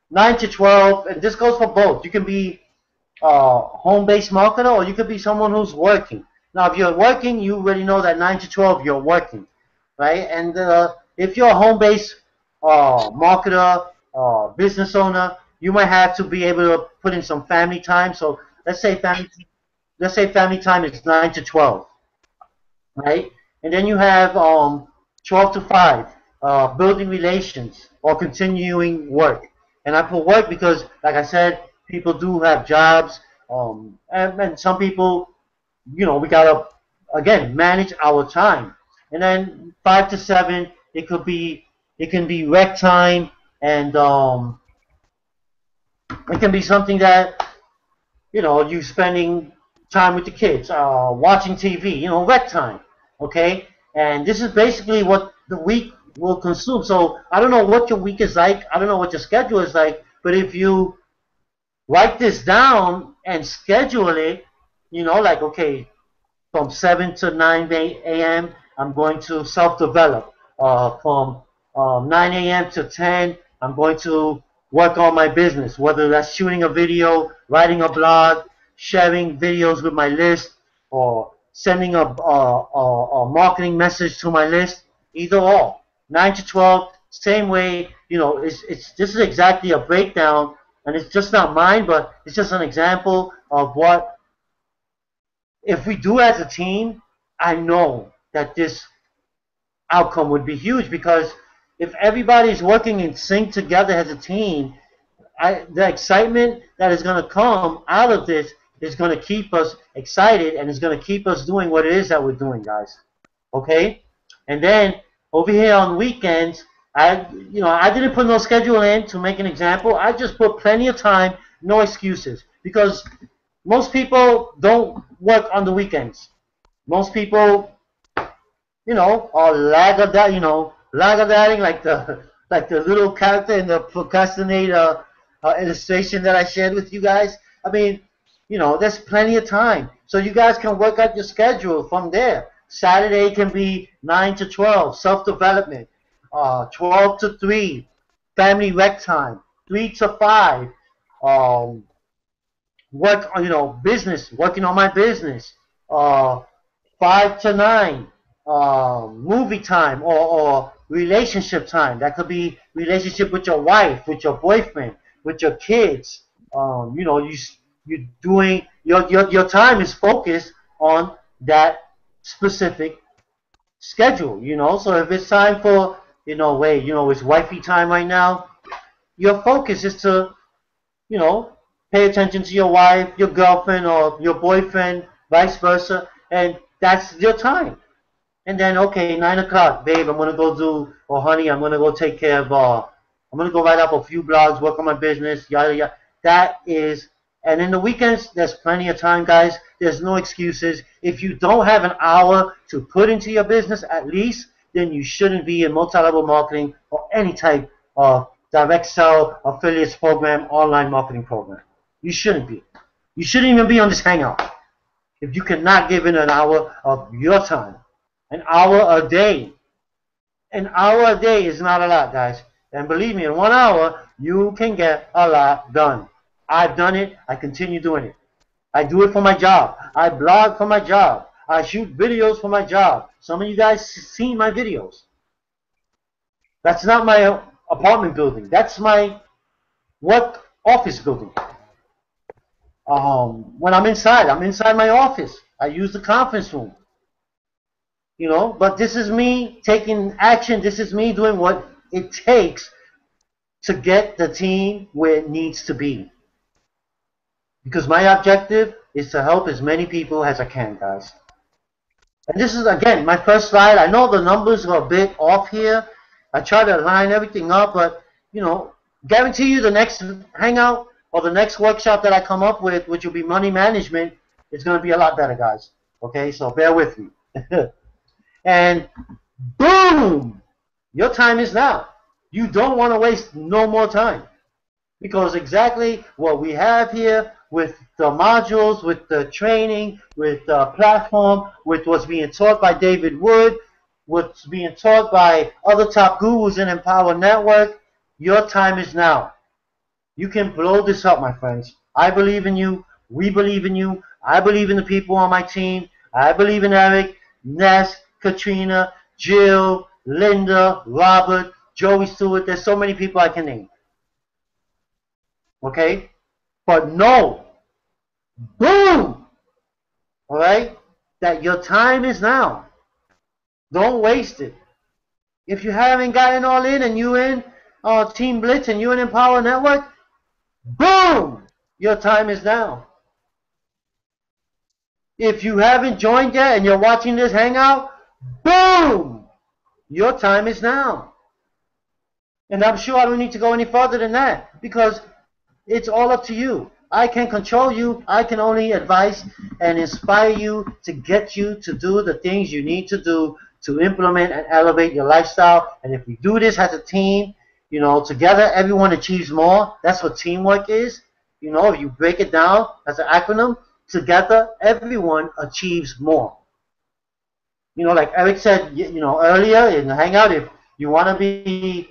9 to 12, and this goes for both. You can be a home-based marketer or you could be someone who's working. Now, if you're working, you already know that 9 to 12, you're working, right? And if you're a home-based marketer, business owner, you might have to be able to put in some family time. So let's say family time is 9 to 12, right? And then you have 12 to 5, building relations or continuing work. And I put work because, like I said, people do have jobs, and some people, we gotta again manage our time. And then 5 to 7, it can be rec time, and it can be something that you spending time with the kids, watching TV, rec time, okay? And this is basically what the week will consume. So I don't know what your week is like. I don't know what your schedule is like. But if you write this down and schedule it, like, okay, from 7 to 9 a.m., I'm going to self-develop. From 9 a.m. to 10, I'm going to work on my business, whether that's shooting a video, writing a blog, sharing videos with my list, or sending a marketing message to my list. either or. 9 to 12, same way. This is exactly a breakdown, and it's just not mine, but it's just an example of what if we do as a team. I know that this outcome would be huge because if everybody's working in sync together as a team, the excitement that is going to come out of this is going to keep us excited and is going to keep us doing what it is that we're doing, guys. Okay? And then over here on weekends, I didn't put no schedule in to make an example. I just put plenty of time, no excuses, because most people don't work on the weekends. Most people, are laggadating like the little character in the procrastinator illustration that I shared with you guys. I mean, there's plenty of time, so you guys can work out your schedule from there. Saturday can be 9 to 12, self-development. 12 to 3, family rec time. 3 to 5, business, working on my business. 5 to 9, movie time or relationship time. That could be relationship with your wife, with your boyfriend, with your kids. You're doing your time is focused on that specific schedule. So if it's time for it's wifey time right now, your focus is to pay attention to your wife, your girlfriend, or your boyfriend, vice versa, and that's your time. And then, okay, 9 o'clock, babe, I'm going to go do, or honey, I'm going to go take care of, I'm going to go write up a few blogs, work on my business, yada, yada. That is, and in the weekends, there's plenty of time, guys. There's no excuses. If you don't have an hour to put into your business, at least, then you shouldn't be in multi-level marketing or any type of direct sell, affiliates program, online marketing program. You shouldn't be. You shouldn't even be on this Hangout if you cannot give in an hour of your time. An hour a day. An hour a day is not a lot, guys. And believe me, in 1 hour, you can get a lot done. I've done it. I continue doing it. I do it for my job. I blog for my job. I shoot videos for my job. Some of you guys seen my videos. That's not my apartment building. That's my work office building. When I'm inside my office. I use the conference room. But this is me taking action. This is me doing what it takes to get the team where it needs to be. Because my objective is to help as many people as I can, guys. And this is, again, my first slide. I know the numbers are a bit off here. I try to line everything up, but, guarantee you the next Hangout or the next workshop that I come up with, which will be money management, is going to be a lot better, guys. Okay, so bear with me. And boom! Your time is now. You don't want to waste no more time. Because exactly what we have here with the modules, with the training, with the platform, with what's being taught by David Wood, what's being taught by other top gurus in Empower Network, your time is now. You can blow this up, my friends. I believe in you. We believe in you. I believe in the people on my team. I believe in Eric, Ness, Katrina, Jill, Linda, Robert, Joey Stewart. There's so many people I can name. Okay? But know, boom! Alright? That your time is now. Don't waste it. If you haven't gotten all in and you in Team Blitz and you in Empower Network, boom! Your time is now. If you haven't joined yet and you're watching this Hangout, boom! Your time is now. And I'm sure I don't need to go any further than that because it's all up to you. I can control you. I can only advise and inspire you to get you to do the things you need to do to implement and elevate your lifestyle. And if we do this as a team, together everyone achieves more. That's what teamwork is. If you break it down as an acronym, together everyone achieves more. Like Eric said, earlier in the Hangout, if you want to be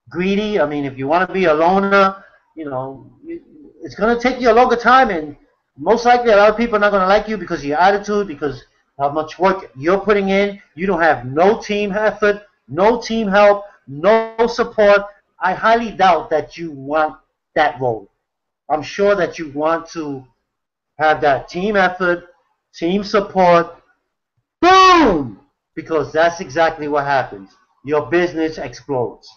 greedy, if you want to be a loner, it's going to take you a longer time, and most likely a lot of people are not going to like you because of your attitude, because how much work you're putting in. You don't have no team effort, no team help, no support. I highly doubt that you want that role. I'm sure that you want to have that team effort, team support. Boom! Because that's exactly what happens. Your business explodes.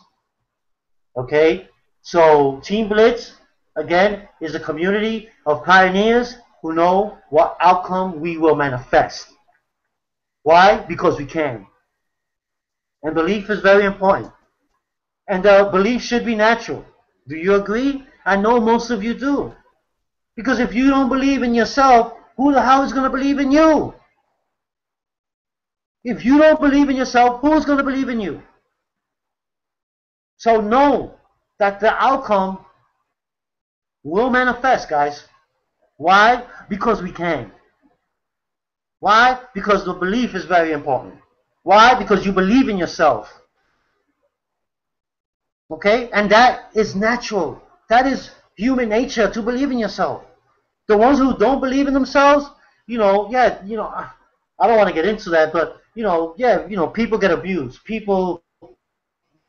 Okay? So, Team Blitz, again, is a community of pioneers who know what outcome we will manifest. Why? Because we can. And belief is very important. And belief should be natural. Do you agree? I know most of you do. Because if you don't believe in yourself, who the hell is going to believe in you? If you don't believe in yourself, who's going to believe in you? So know that the outcome will manifest, guys. Why? Because we can. Why? Because the belief is very important. Why? Because you believe in yourself. Okay? And that is natural. That is human nature, to believe in yourself. The ones who don't believe in themselves, yeah, I don't want to get into that, but, yeah, people get abused. People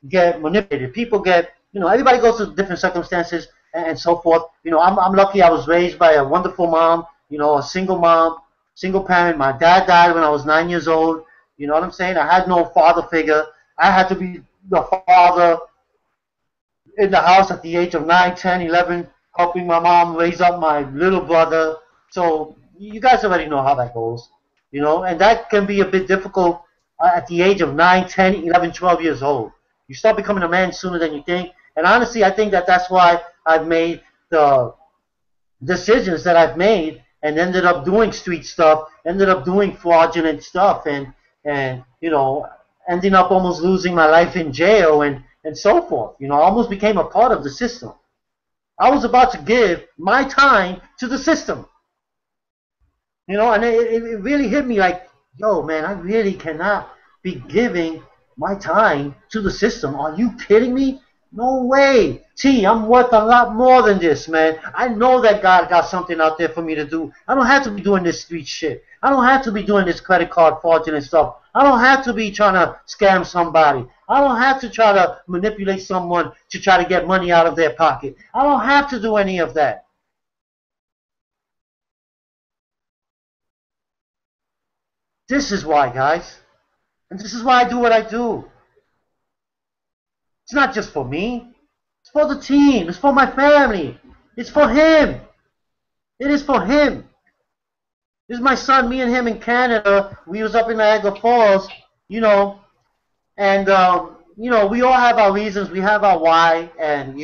get manipulated. People get, everybody goes through different circumstances and so forth. I'm lucky I was raised by a wonderful mom, a single mom, single parent. My dad died when I was 9 years old. You know what I'm saying? I had no father figure. I had to be the father in the house at the age of 9, 10, 11, helping my mom raise up my little brother. So you guys already know how that goes, and that can be a bit difficult at the age of 9, 10, 11, 12 years old. You start becoming a man sooner than you think. And honestly, I think that that's why I've made the decisions that I've made and ended up doing street stuff, ended up doing fraudulent stuff, and ending up almost losing my life in jail and so forth. I almost became a part of the system. I was about to give my time to the system. And it really hit me like, yo, man, I really cannot be giving my time to the system. Are you kidding me? No way. I'm worth a lot more than this, man. I know that God got something out there for me to do. I don't have to be doing this street shit. I don't have to be doing this credit card fraudulent stuff. I don't have to be trying to scam somebody. I don't have to try to manipulate someone to try to get money out of their pocket. I don't have to do any of that. This is why, guys. And this is why I do what I do. It's not just for me. It's for the team. It's for my family. It's for him. It is for him. This is my son, me and him in Canada. We was up in Niagara Falls, and, we all have our reasons. We have our why. And,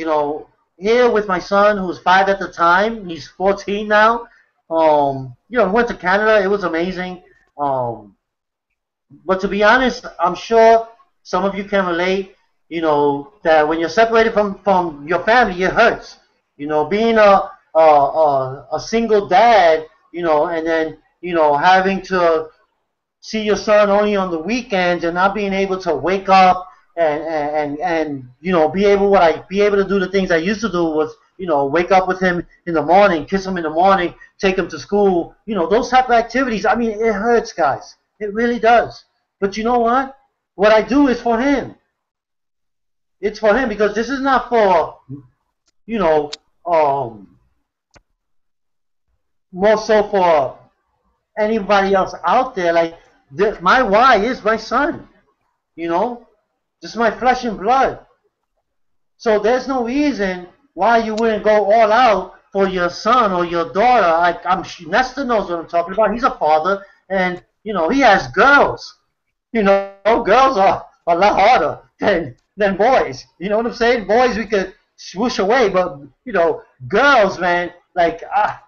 here with my son, who was 5 at the time, he's 14 now. We went to Canada. It was amazing. But to be honest, I'm sure some of you can relate, that when you're separated from your family, it hurts. Being a single dad, and then, having to see your son only on the weekends and not being able to wake up and be able to do the things I used to do was, wake up with him in the morning, kiss him in the morning, take him to school, those type of activities. I mean, it hurts, guys. It really does. But you know what? What I do is for him. It's for him, because this is not for, more so for anybody else out there. Like, my why is my son. This is my flesh and blood. So there's no reason why you wouldn't go all out for your son or your daughter. Nestor knows what I'm talking about. He's a father, and he has girls. Girls are a lot harder than boys. You know what I'm saying? Boys we could swoosh away, but girls, man, like I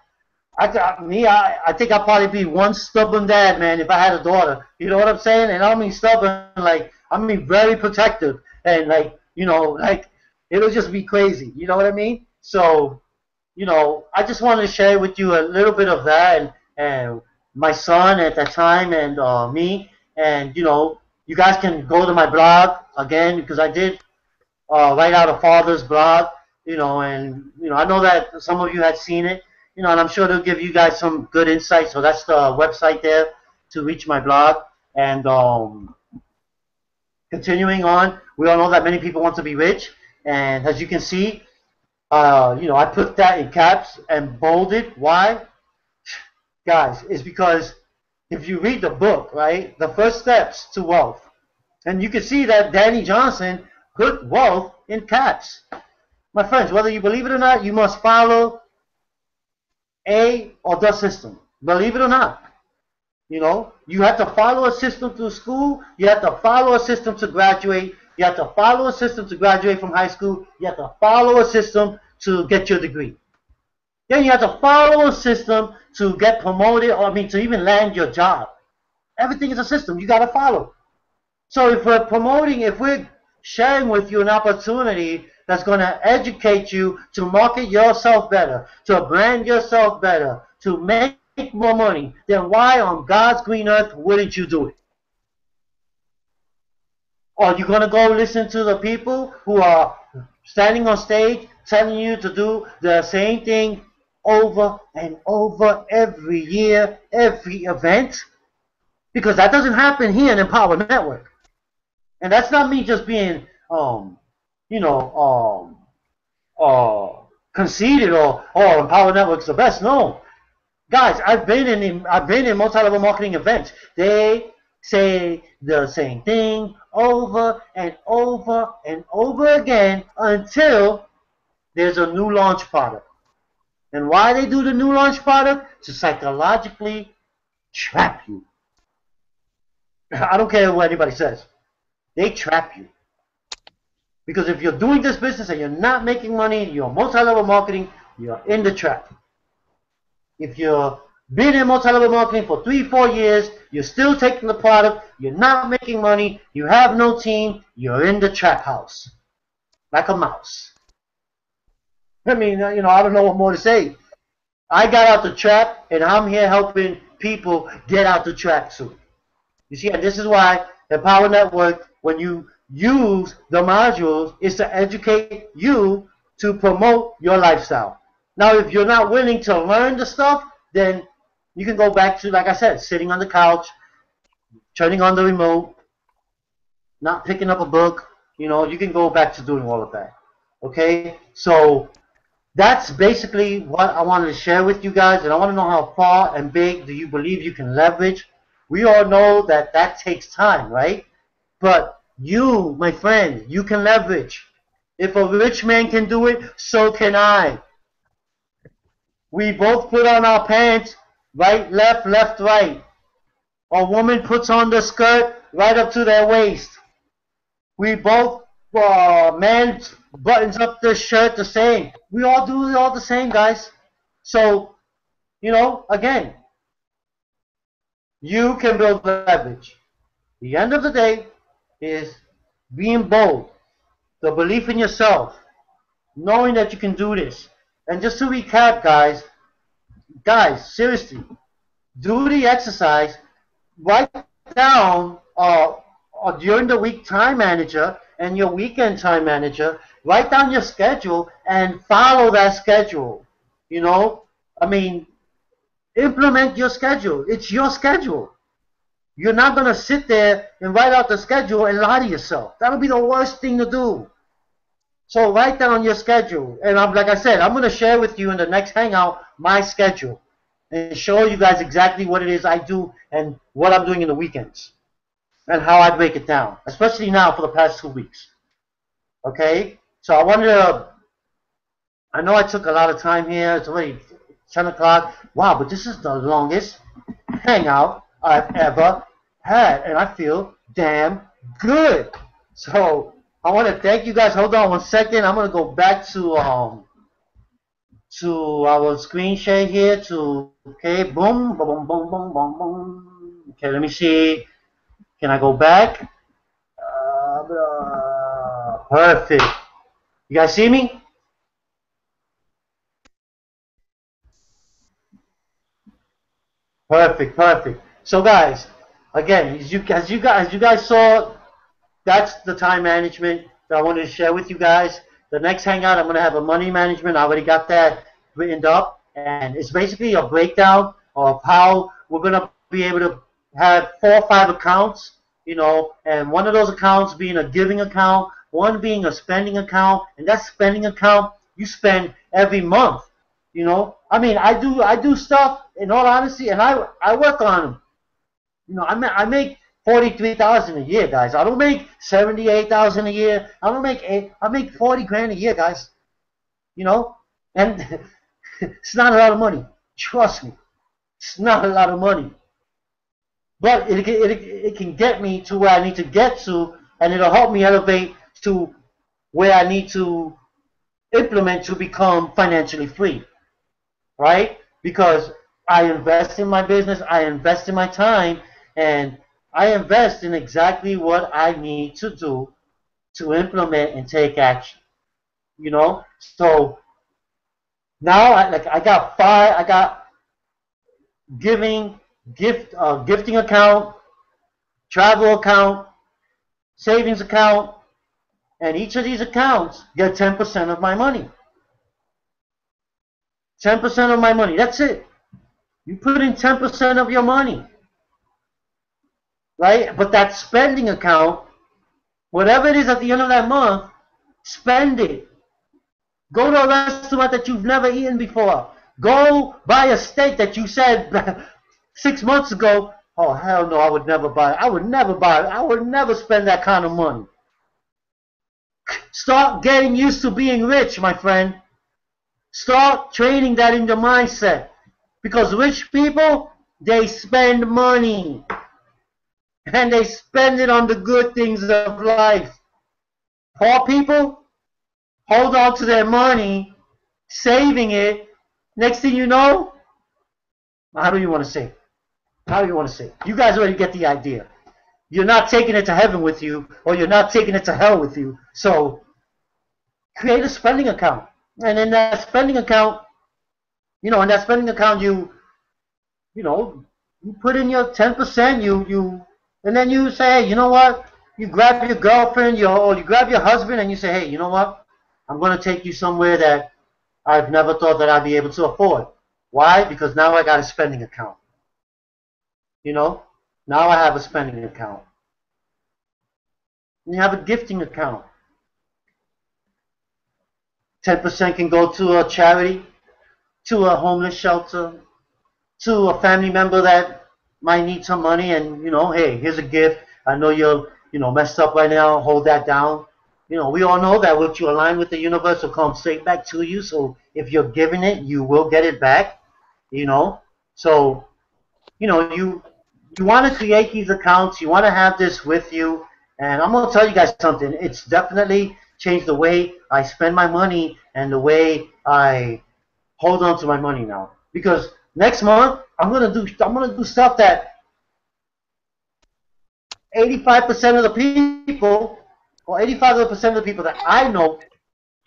think I'd probably be one stubborn dad, man, if I had a daughter. You know what I'm saying? And I don't mean stubborn, like I mean very protective, and like it'll just be crazy. You know what I mean? So I just wanted to share with you a little bit of that, and my son at that time, and me, and you guys can go to my blog again, because I did write out a father's blog, and I know that some of you had seen it, and I'm sure they'll give you guys some good insight. So that's the website there. to reach my blog. And continuing on, we all know that many people want to be rich. And as you can see, I put that in caps and bolded. Why? Guys, it's because if you read the book, right, the first steps to wealth, and you can see that Danny Johnson put wealth in caps. My friends, whether you believe it or not, you must follow a or the system. Believe it or not. You have to follow a system through school. You have to follow a system to graduate. You have to follow a system to graduate from high school. You have to follow a system to get your degree. Then you have to follow a system to get promoted, to even land your job. Everything is a system you got to follow. So if we're sharing with you an opportunity that's going to educate you to market yourself better, to brand yourself better, to make more money, then why on God's green earth wouldn't you do it? Or you going to go listen to the people who are standing on stage telling you to do the same thing over and over every year, every event? Because that doesn't happen here in Empower Network. And that's not me just being, conceited or Empower Network's the best. No, guys, I've been in multi-level marketing events. They say the same thing over and over and over again until there's a new launch product. And why they do the new launch product? To psychologically trap you. I don't care what anybody says. They trap you. Because if you're doing this business and you're not making money, you're multi-level marketing, you're in the trap. If you've been in multi-level marketing for 3-4 years, you're still taking the product, you're not making money, you have no team, you're in the trap house. Like a mouse. I don't know what more to say. I got out the trap, and I'm here helping people get out the trap too. You see, and this is why the Power Network, when you use the modules, is to educate you to promote your lifestyle. Now, if you're not willing to learn the stuff, then you can go back to, like I said, sitting on the couch, turning on the remote, not picking up a book. You can go back to doing all of that. Okay? So that's basically what I wanted to share with you guys, and I want to know how far and big do you believe you can leverage. We all know that takes time, right? But you, my friend, you can leverage. If a rich man can do it, so can I. We both put on our pants, right, left, right. A woman puts on the skirt right up to their waist. We both, man buttons up the shirt the same. We all do it all the same, guys. So, again, you can build leverage. The end of the day is being bold, the belief in yourself, knowing that you can do this. And just to recap, guys, seriously, do the exercise, write down during the week time manager and your weekend time manager, write down your schedule and follow that schedule. Implement your schedule. It's your schedule. You're not going to sit there and write out the schedule and lie to yourself. That'll be the worst thing to do. So write down your schedule. And like I said, I'm going to share with you in the next Hangout my schedule and show you guys exactly what it is I do and what I'm doing in the weekends and how I break it down, especially now for the past 2 weeks. Okay? So I know I took a lot of time here. It's already 10 o'clock. Wow, but this is the longest Hangout I've ever had, and I feel damn good. So I want to thank you guys. Hold on 1 second. I'm gonna go back to our screen share here. Okay, boom, boom, boom, boom, boom, boom. Okay, let me see. Can I go back? Perfect. You guys see me? Perfect. So guys, again, as you guys saw, that's the time management that I wanted to share with you guys. The next Hangout, I'm going to have a money management. I already got that written up, and it's basically a breakdown of how we're going to be able to have 4 or 5 accounts, and one of those accounts being a giving account, one being a spending account, and that spending account you spend every month. I mean, I do stuff in all honesty, and I work on them. I make 43,000 a year, guys. I don't make 78,000 a year. I don't make I make 40 grand a year, guys. And it's not a lot of money. Trust me, it's not a lot of money. But it can get me to where I need to get to, and it'll help me elevate to where I need to implement to become financially free, right? Because I invest in my business, I invest in my time, and I invest in exactly what I need to do to implement and take action. So now I got gifting account, travel account, savings account, and each of these accounts get 10% of my money. 10% of my money. That's it. You put in 10% of your money, right? But that spending account, whatever it is at the end of that month, spend it. Go to a restaurant that you've never eaten before. Go buy a steak that you said 6 months ago, oh hell no, I would never buy it. I would never buy it. I would never spend that kind of money. Start getting used to being rich, my friend. Start training that in your mindset. Because rich people, they spend money. And they spend it on the good things of life. Poor people hold on to their money, saving it. Next thing you know, how do you want to say? How do you want to say? You guys already get the idea. You're not taking it to heaven with you, or you're not taking it to hell with you. So create a spending account. And in that spending account, you put in your 10%, and then you say, hey, you know what? You grab your girlfriend, or you grab your husband, and you say, hey, you know what? I'm going to take you somewhere that I've never thought that I'd be able to afford. Why? Because now I got a spending account. Now I have a spending account. And you have a gifting account. 10% can go to a charity, to a homeless shelter, to a family member that might need some money, and hey, here's a gift. I know you're messed up right now. Hold that down. We all know that what you align with the universe will come straight back to you. So if you're giving it, you will get it back. So you want to create these accounts. You want to have this with you. And I'm gonna tell you guys something. It's definitely changed the way I spend my money and the way I hold on to my money now. Because next month I'm gonna do stuff that 85% of the people, or 85% of the people that I know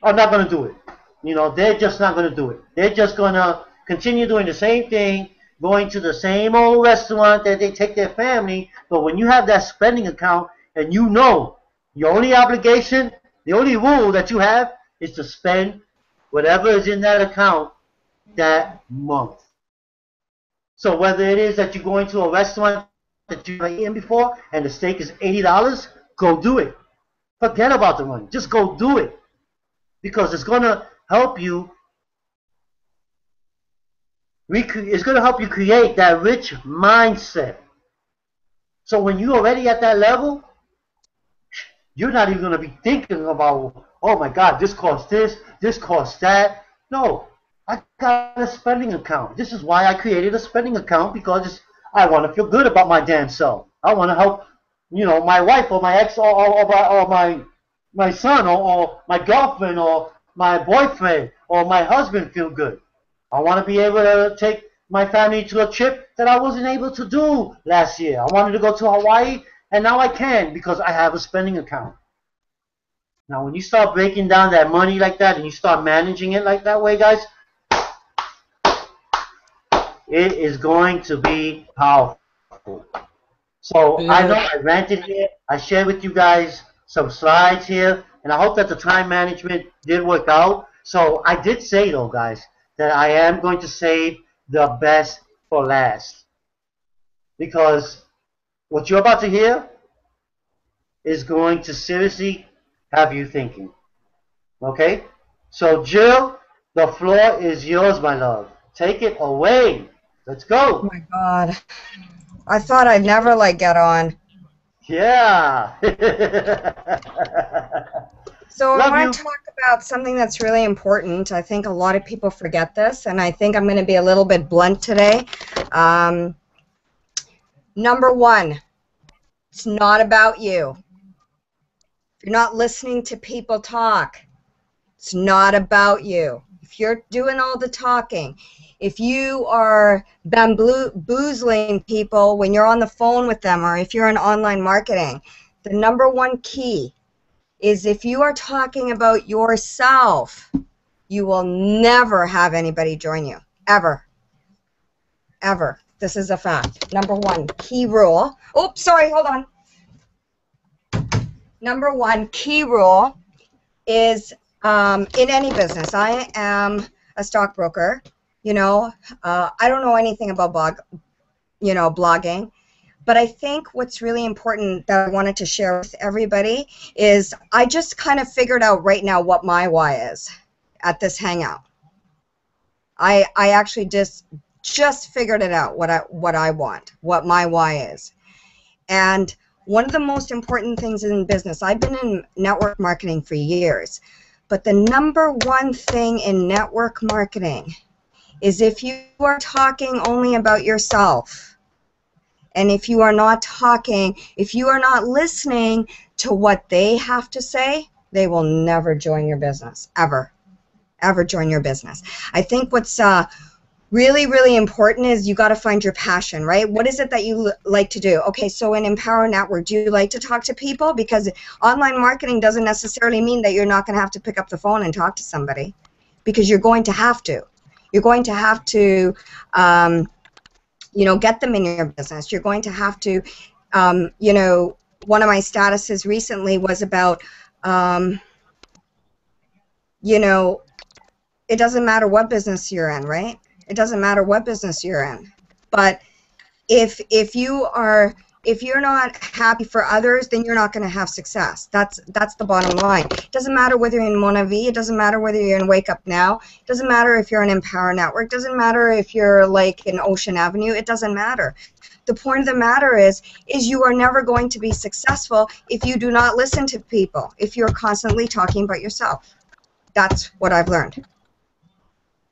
are not gonna do it. They're just not gonna do it. They're just gonna continue doing the same thing, going to the same old restaurant that they take their family. But when you have that spending account, and your only obligation, the only rule that you have is to spend whatever is in that account that month. So whether it is that you're going to a restaurant that you've never eaten before and the steak is $80, go do it. Forget about the money. Just go do it. Because it's going to help you create that rich mindset. So when you're already at that level, you're not even going to be thinking about, oh my God, this costs this costs that. No, I got a spending account. This is why I created a spending account, because I want to feel good about my damn self. I want to help, my wife or my ex or my son or my girlfriend or my boyfriend or my husband feel good. I want to be able to take my family to a trip that I wasn't able to do last year. I wanted to go to Hawaii, and now I can because I have a spending account. Now, when you start breaking down that money like that and you start managing it like that way, guys, it is going to be powerful. So I know I ranted here. I shared with you guys some slides here, and I hope that the time management did work out. So I did say, though, guys, that I am going to save the best for last. Because what you're about to hear is going to seriously have you thinking. Okay? So, Jill, the floor is yours, my love. Take it away. Let's Oh go. my God. I thought I'd never get on. Yeah. So I Love want you. to talk about something that's really important. I think a lot of people forget this, and I think I'm going to be a little bit blunt today. Number one, it's not about you. If you're not listening to people talk, it's not about you. If you're doing all the talking, if you are bamboozling people when you're on the phone with them, or if you're in online marketing, the number one key is if you are talking about yourself, you will never have anybody join you. Ever. Ever. This is a fact. Number one, key rule. Oops, sorry, hold on. Number one, key rule is in any business. I am a stockbroker. I don't know anything about blogging. But I think what's really important that I wanted to share with everybody is I just kind of figured out right now what my why is at this hangout. I actually just figured it out what I want, what my why is. And one of the most important things in business, I've been in network marketing for years, but the number one thing in network marketing is if you are talking only about yourself, and if you are not talking, if you are not listening to what they have to say, they will never join your business, ever join your business. I think what's really, really important is you got to find your passion, right? What is it that you like to do? Okay, so in Empower Network, do you like to talk to people? Because online marketing doesn't necessarily mean that you're not going to have to pick up the phone and talk to somebody, because you're going to have to. You're going to have to get them in your business. You're going to have to, one of my statuses recently was about, it doesn't matter what business you're in, right? It doesn't matter what business you're in. But if you're not happy for others, then you're not going to have success. That's the bottom line. It doesn't matter whether you're in Monavi. It doesn't matter whether you're in Wake Up Now. It doesn't matter if you're in Empower Network. It doesn't matter if you're in Ocean Avenue. It doesn't matter. The point of the matter is you are never going to be successful if you do not listen to people, if you're constantly talking about yourself. That's what I've learned.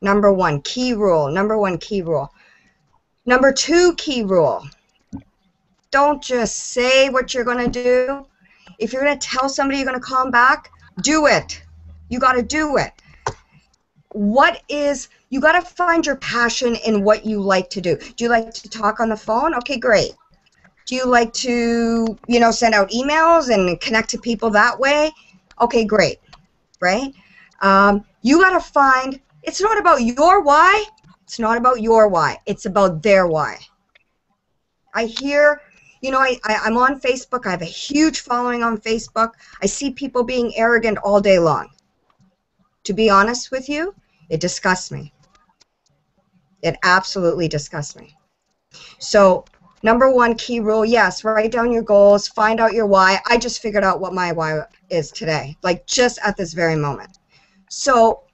Number one, key rule. Number one, key rule. Number two, key rule. Don't just say what you're going to do. If you're going to tell somebody you're going to call them back, do it. You got to do it. You got to find your passion in what you like to do. Do you like to talk on the phone? Okay, great. Do you like to, send out emails and connect to people that way? Okay, great. Right? You got to find, it's not about your why. It's not about your why. It's about their why. I hear, I'm on Facebook. I have a huge following on Facebook. I see people being arrogant all day long. To be honest with you, it disgusts me. It absolutely disgusts me. So, number one key rule, yes, write down your goals, find out your why. I just figured out what my why is today, just at this very moment. So,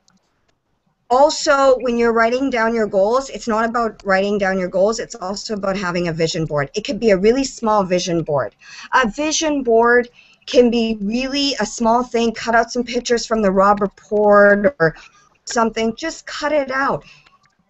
also, when you're writing down your goals, it's not about writing down your goals, it's also about having a vision board. It could be a really small vision board. A vision board can be really a small thing. Cut out some pictures from the Robb Report or something. Just cut it out.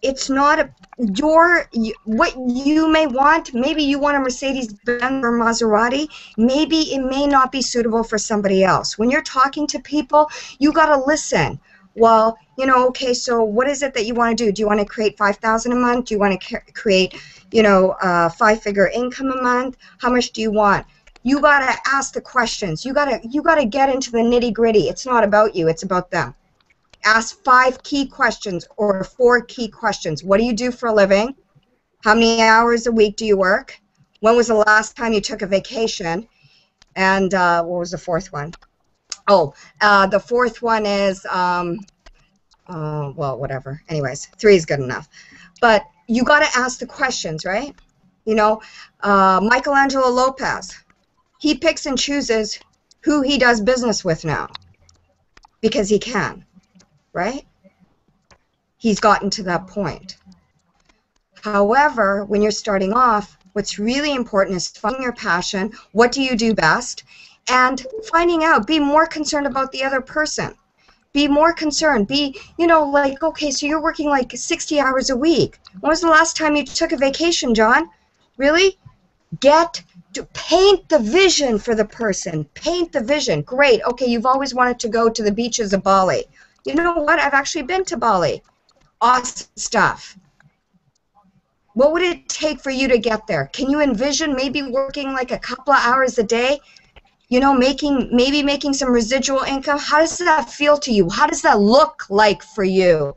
It's not what you may want. Maybe you want a Mercedes-Benz or Maserati. Maybe it may not be suitable for somebody else. When you're talking to people, you got to listen. Well, okay, so what is it that you want to do? Do you want to create $5,000 a month? Do you want to create, a five-figure income a month? How much do you want? You got to ask the questions. You got to get into the nitty-gritty. It's not about you. It's about them. Ask 5 key questions or 4 key questions. What do you do for a living? How many hours a week do you work? When was the last time you took a vacation? And what was the fourth one? Oh, the fourth one is, well, whatever. Anyways, 3 is good enough. But you got to ask the questions, right? You know, Michelangelo Lopez, he picks and chooses who he does business with now because he can, right? He's gotten to that point. However, when you're starting off, what's really important is finding your passion. What do you do best? And finding out, be more concerned about the other person. Be more concerned. Be, you know, like, okay, so you're working like 60 hours a week. When was the last time you took a vacation, John? Really? Paint the vision for the person. Paint the vision. Great. Okay, you've always wanted to go to the beaches of Bali. You know what? I've actually been to Bali. Awesome stuff. What would it take for you to get there? Can you envision maybe working like a couple of hours a day? You know, maybe making some residual income? How does that feel to you? How does that look like for you?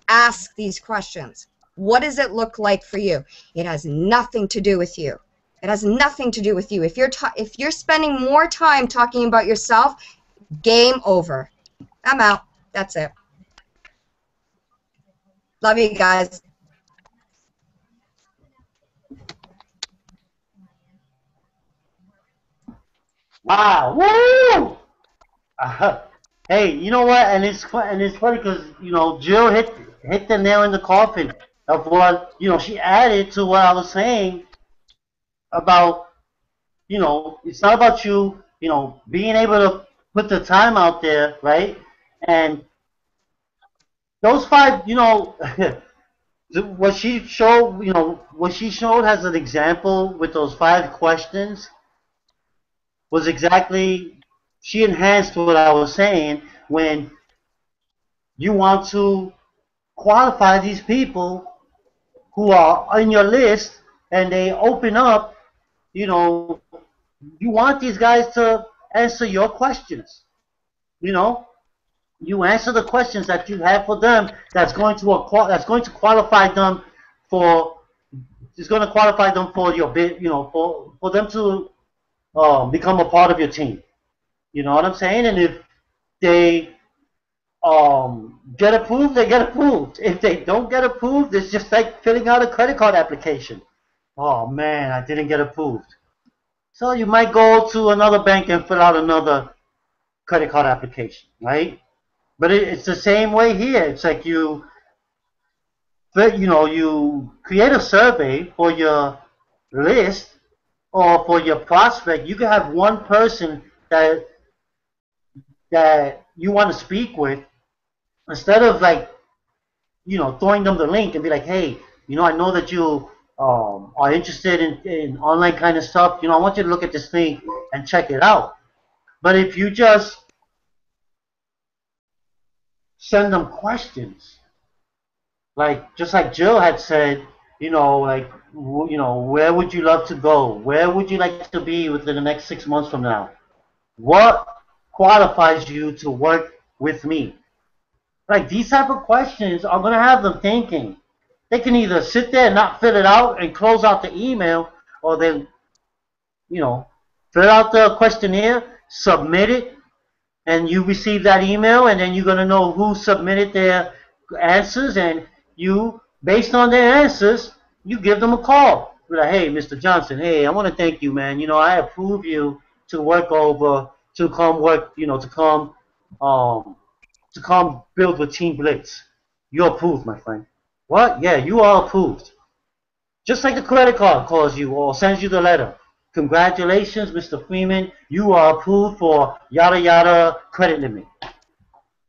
Ask these questions. What does it look like for you? It has nothing to do with you. It has nothing to do with you. If you're spending more time talking about yourself, game over. I'm out. That's it. Love you guys. Wow! Woo! Hey, you know what? And it's funny because you know Jill hit the nail in the coffin of what you know she added to what I was saying about you know it's not about you you know being able to put the time out there, right? And those five, you know, what she showed, you know, what she showed as an example with those five questions was exactly she enhanced what I was saying when you want to qualify these people who are on your list and they open up, you know, you want these guys to answer your questions. You know, you answer the questions that you have for them that's going to qualify them for it's going to qualify them for your bid, you know, for them to become a part of your team. You know what I'm saying? And if they get approved, they get approved. If they don't get approved, it's just like filling out a credit card application. Oh man, I didn't get approved. So you might go to another bank and fill out another credit card application, right? But it's the same way here. It's like you know, you create a survey for your list or for your prospect. You can have one person that you want to speak with instead of like you know throwing them the link and be like, hey, you know, I know that you are interested in online kind of stuff. You know, I want you to look at this thing and check it out. But if you just send them questions, like just like Jill had said, you know, like you know, where would you love to go? Where would you like to be within the next 6 months from now? What qualifies you to work with me? Like these type of questions are gonna have them thinking. They can either sit there and not fill it out and close out the email, or they, you know, fill out the questionnaire, submit it, and you receive that email, and then you're gonna know who submitted their answers, and you, based on their answers, you give them a call. Be like, hey, Mr. Johnson, hey, I want to thank you, man. You know, I approve you to work over, to come work, you know, um, to come build with Team Blitz. You're approved, my friend. What? Yeah, you are approved. Just like the credit card calls you or sends you the letter. Congratulations, Mr. Freeman. You are approved for yada yada credit limit.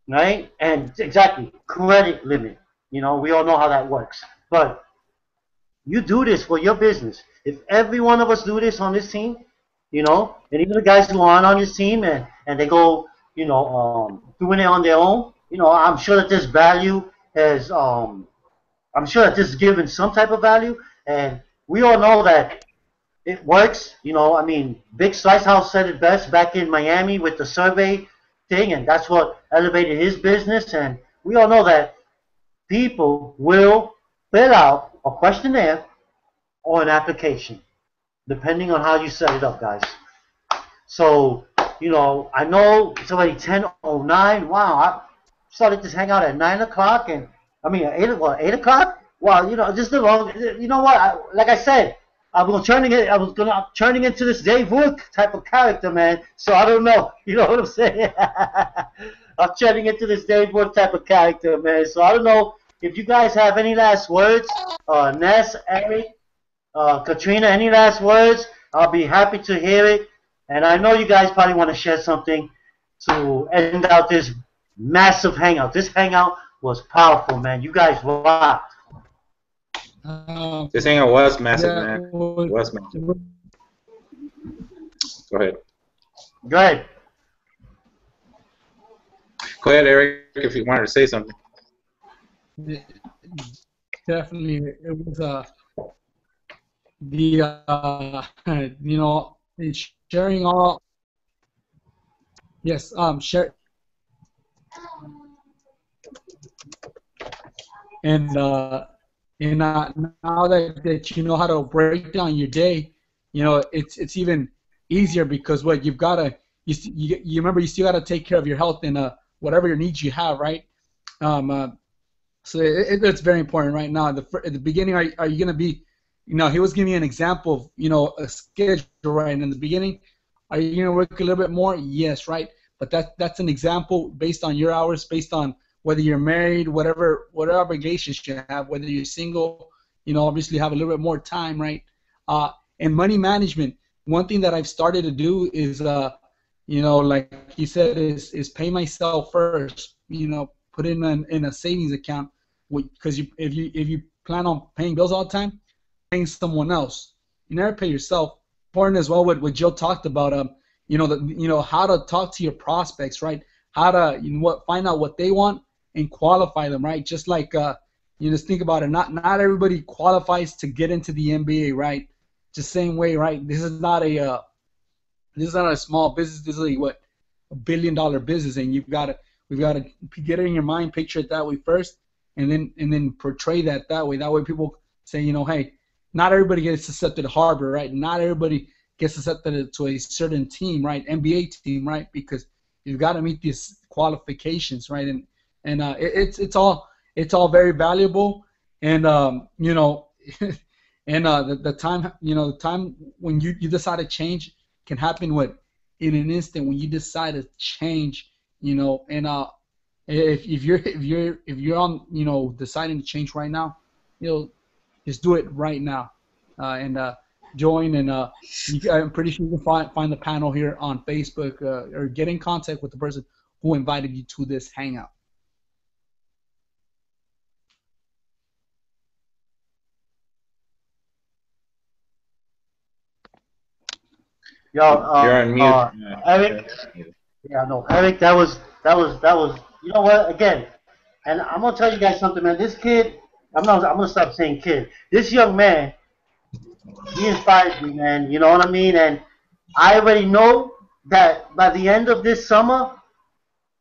Right? And exactly, credit limit. You know, we all know how that works. But you do this for your business. If every one of us do this on this team, you know, and even the guys who aren't on this team and they go, you know, doing it on their own, you know, I'm sure that this value has, I'm sure that this is given some type of value, and we all know that it works. You know, I mean, Big Slice House said it best back in Miami with the survey thing, and that's what elevated his business. And we all know that people will fill out a questionnaire or an application, depending on how you set it up, guys. So, you know, I know it's already 10:09. Wow, I started this hangout at 9 o'clock, and I mean, 8 o'clock? Wow, you know, just the long, you know what, like I said, I'm turning into this Dave Wood type of character, man. So I don't know. You know what I'm saying? I'm turning into this Dave Wood type of character, man. So I don't know if you guys have any last words. Ness, Eric, Katrina, any last words? I'll be happy to hear it. And I know you guys probably want to share something to end out this massive hangout. This hangout was powerful, man. You guys rocked. This hangout was massive, Yeah, man. It was massive. Go ahead. Go ahead. Go ahead, Eric, if you wanted to say something. definitely, it was the you know, sharing all. Yes, share. And now that you know how to break down your day, you know it's even easier because what you've got to you remember you still got to take care of your health and whatever your needs you have, right? So it's very important right now. At the beginning, are you going to be, you know, he was giving me an example of, you know, a schedule, right? And in the beginning, are you going to work a little bit more? Yes, right. But that's an example based on your hours, based on whether you're married, whatever obligations you have, whether you're single, you know, obviously have a little bit more time, right? And money management. One thing that I've started to do is, you know, like you said, is pay myself first. You know, put in a savings account, because if you plan on paying bills all the time, paying someone else, you never pay yourself. Important as well what Joe talked about. You know, how to talk to your prospects, right? How to, you know, find out what they want and qualify them, right? Just like you just think about it. Not everybody qualifies to get into the NBA, right? Just same way, right? This is not a small business. This is like what, $1 billion business, and we've got to get it in your mind, picture it that way first, and then portray that way. That way people say, you know, hey, not everybody gets accepted to Harvard, right? Not everybody gets accepted to a certain team, right? NBA team, right? Because you've got to meet these qualifications, right? And it's all very valuable, and you know, and the time, you know, the time when you decide to change can happen in an instant when you decide to change, you know. And if you're on, you know, deciding to change right now, you know, just do it right now, and join, and I'm pretty sure you can find the panel here on Facebook, or get in contact with the person who invited you to this hangout. Yo, You're on mute. Eric. Yeah, no, Eric. That was. You know what? Again, and I'm gonna tell you guys something, man. This kid, I'm gonna stop saying kid. This young man, he inspires me, man. You know what I mean? And I already know that by the end of this summer,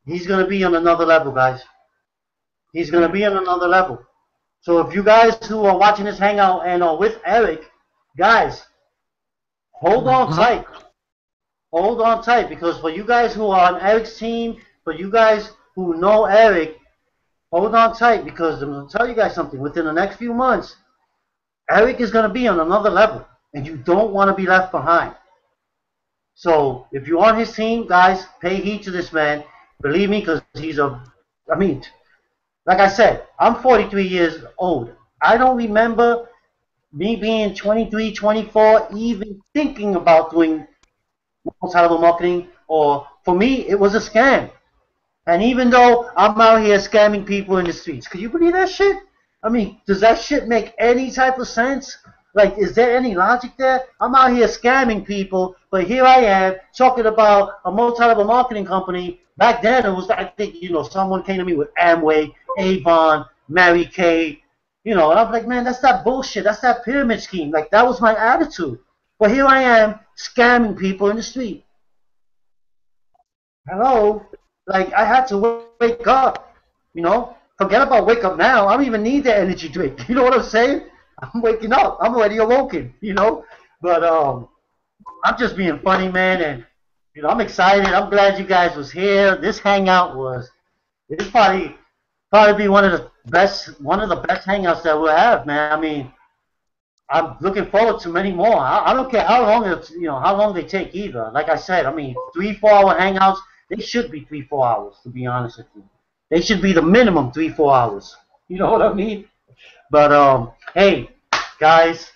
he's gonna be on another level, guys. He's gonna be on another level. So if you guys who are watching this hangout and are with Eric, guys, hold on tight. Hold on tight, because for you guys who are on Eric's team, for you guys who know Eric, hold on tight, because I'm going to tell you guys something. Within the next few months, Eric is going to be on another level, and you don't want to be left behind. So if you're on his team, guys, pay heed to this man. Believe me, because I mean, like I said, I'm 43 years old. I don't remember me being 23, 24, even thinking about doing multi-level marketing, or for me, it was a scam. And even though I'm out here scamming people in the streets, can you believe that shit? I mean, does that shit make any type of sense? Like, is there any logic there? I'm out here scamming people, but here I am talking about a multi-level marketing company. Back then, it was, I think, you know, someone came to me with Amway, Avon, Mary Kay, you know, and I'm like, man, that's that bullshit. That's that pyramid scheme. Like, that was my attitude. But here I am scamming people in the street. Hello? Like, I had to wake up, you know? Forget about wake up now. I don't even need the energy drink. You know what I'm saying? I'm waking up. I'm already awoken, you know? But I'm just being funny, man, and, you know, I'm excited. I'm glad you guys was here. This hangout it's probably be one of the best hangouts that we'll have, man. I mean, I'm looking forward to many more. I don't care how long it's, how long they take either. Like I said, I mean, 3 4 hour hangouts. They should be 3 4 hours, to be honest with you. They should be the minimum 3 4 hours. You know what I mean? But hey, guys,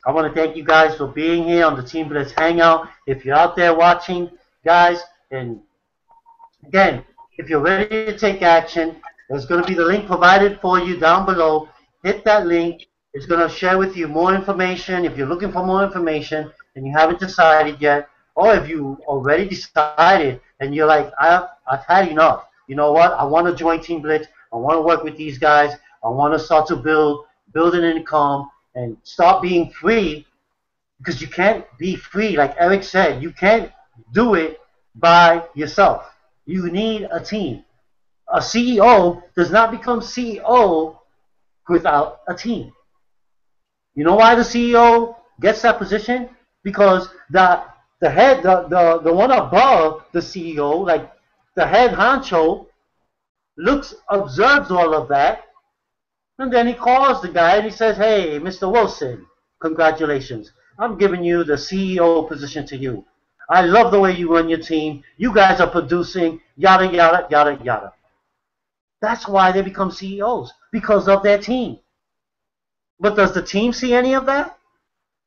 I want to thank you guys for being here on the Team Blitz Hangout. If you're out there watching, guys, and again, if you're ready to take action, there's going to be the link provided for you down below. Hit that link. It's going to share with you more information. If you're looking for more information and you haven't decided yet, or if you already decided and you're like, I've had enough. You know what? I want to join Team Blitz. I want to work with these guys. I want to start to build an income and start being free, because you can't be free. Like Eric said, you can't do it by yourself. You need a team. A CEO does not become CEO without a team. You know why the CEO gets that position? Because the head, the one above the CEO, like the head honcho, observes all of that, and then he calls the guy and he says, "Hey, Mr. Wilson, congratulations. I'm giving you the CEO position to you. I love the way you run your team. You guys are producing, yada, yada, yada, yada." That's why they become CEOs, because of their team. But does the team see any of that?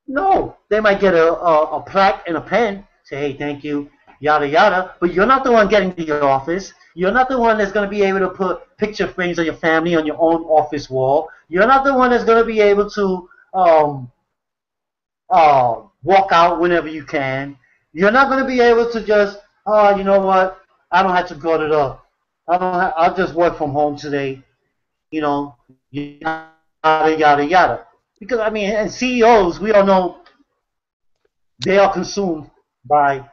No. They might get a plaque and a pen, say, "Hey, thank you, yada, yada." But you're not the one getting to your office. You're not the one that's going to be able to put picture frames of your family on your own office wall. You're not the one that's going to be able to walk out whenever you can. You're not going to be able to just, "Oh, you know what? I don't have to go to the, I'll just work from home today." Yada, yada, yada. Because, I mean, and CEOs, we all know they are consumed by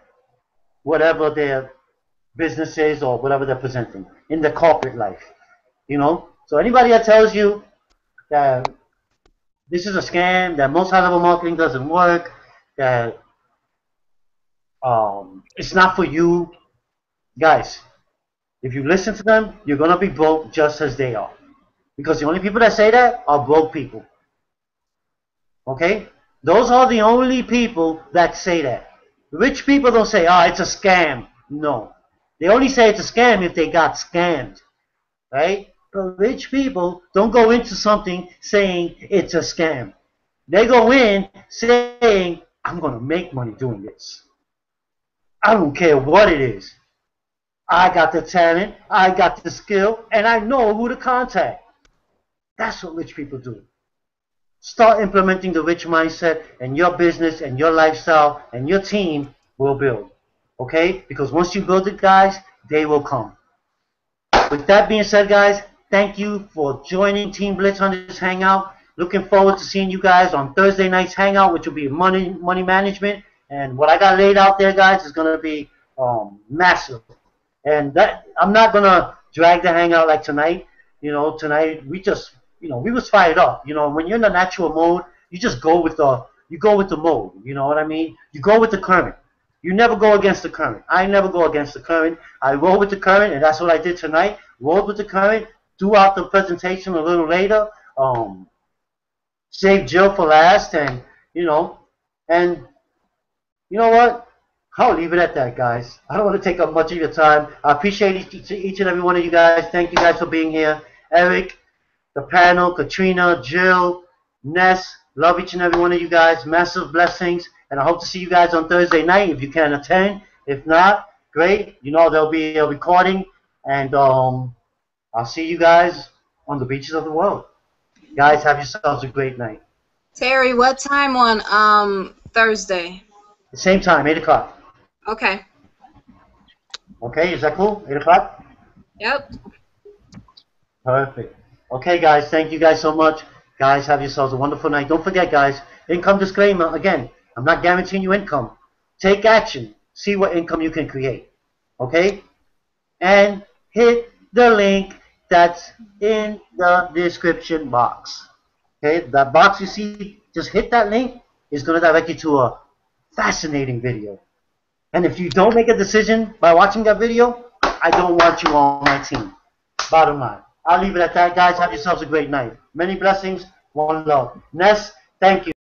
whatever their business is or whatever they're presenting in the corporate life. So anybody that tells you that this is a scam, that most high-level marketing doesn't work, that it's not for you, guys, if you listen to them, you're going to be broke just as they are. Because the only people that say that are broke people. Okay? Those are the only people that say that. Rich people don't say, "Oh, it's a scam." No. They only say it's a scam if they got scammed. Right? But rich people don't go into something saying it's a scam. They go in saying, "I'm going to make money doing this. I don't care what it is. I got the talent, I got the skill, and I know who to contact." That's what rich people do. Start implementing the rich mindset, and your business and your lifestyle and your team will build. Okay? Because once you build it, guys, they will come. With that being said, guys, thank you for joining Team Blitz on this hangout. Looking forward to seeing you guys on Thursday night's hangout, which will be money management. And what I got laid out there, guys, is going to be massive. And that I'm not going to drag the hangout like tonight. Tonight we just, we was fired up. When you're in the natural mode, you just go with the mode. You know what I mean? You go with the current. You never go against the current. I never go against the current. I roll with the current, and that's what I did tonight. Rolled with the current, throughout the presentation a little later. Saved Jill for last, and you know what? I'll leave it at that, guys. I don't want to take up much of your time. I appreciate each and every one of you guys. Thank you guys for being here. Eric, the panel, Katrina, Jill, Ness, love each and every one of you guys. Massive blessings. And I hope to see you guys on Thursday night if you can attend. If not, great. There'll be a recording. And I'll see you guys on the beaches of the world. Guys, have yourselves a great night. Terry, what time on Thursday? The same time, 8 o'clock. Okay. Okay, is that cool? 8 o'clock? Yep. Perfect. Okay, guys, thank you guys so much. Guys, have yourselves a wonderful night. Don't forget, guys, income disclaimer. Again, I'm not guaranteeing you income. Take action. See what income you can create. Okay? And hit the link that's in the description box. Okay? That box you see, just hit that link. It's going to direct you to a fascinating video. And if you don't make a decision by watching that video, I don't want you on my team. Bottom line. I'll leave it at that, guys. Have yourselves a great night. Many blessings. One love. Ness, thank you.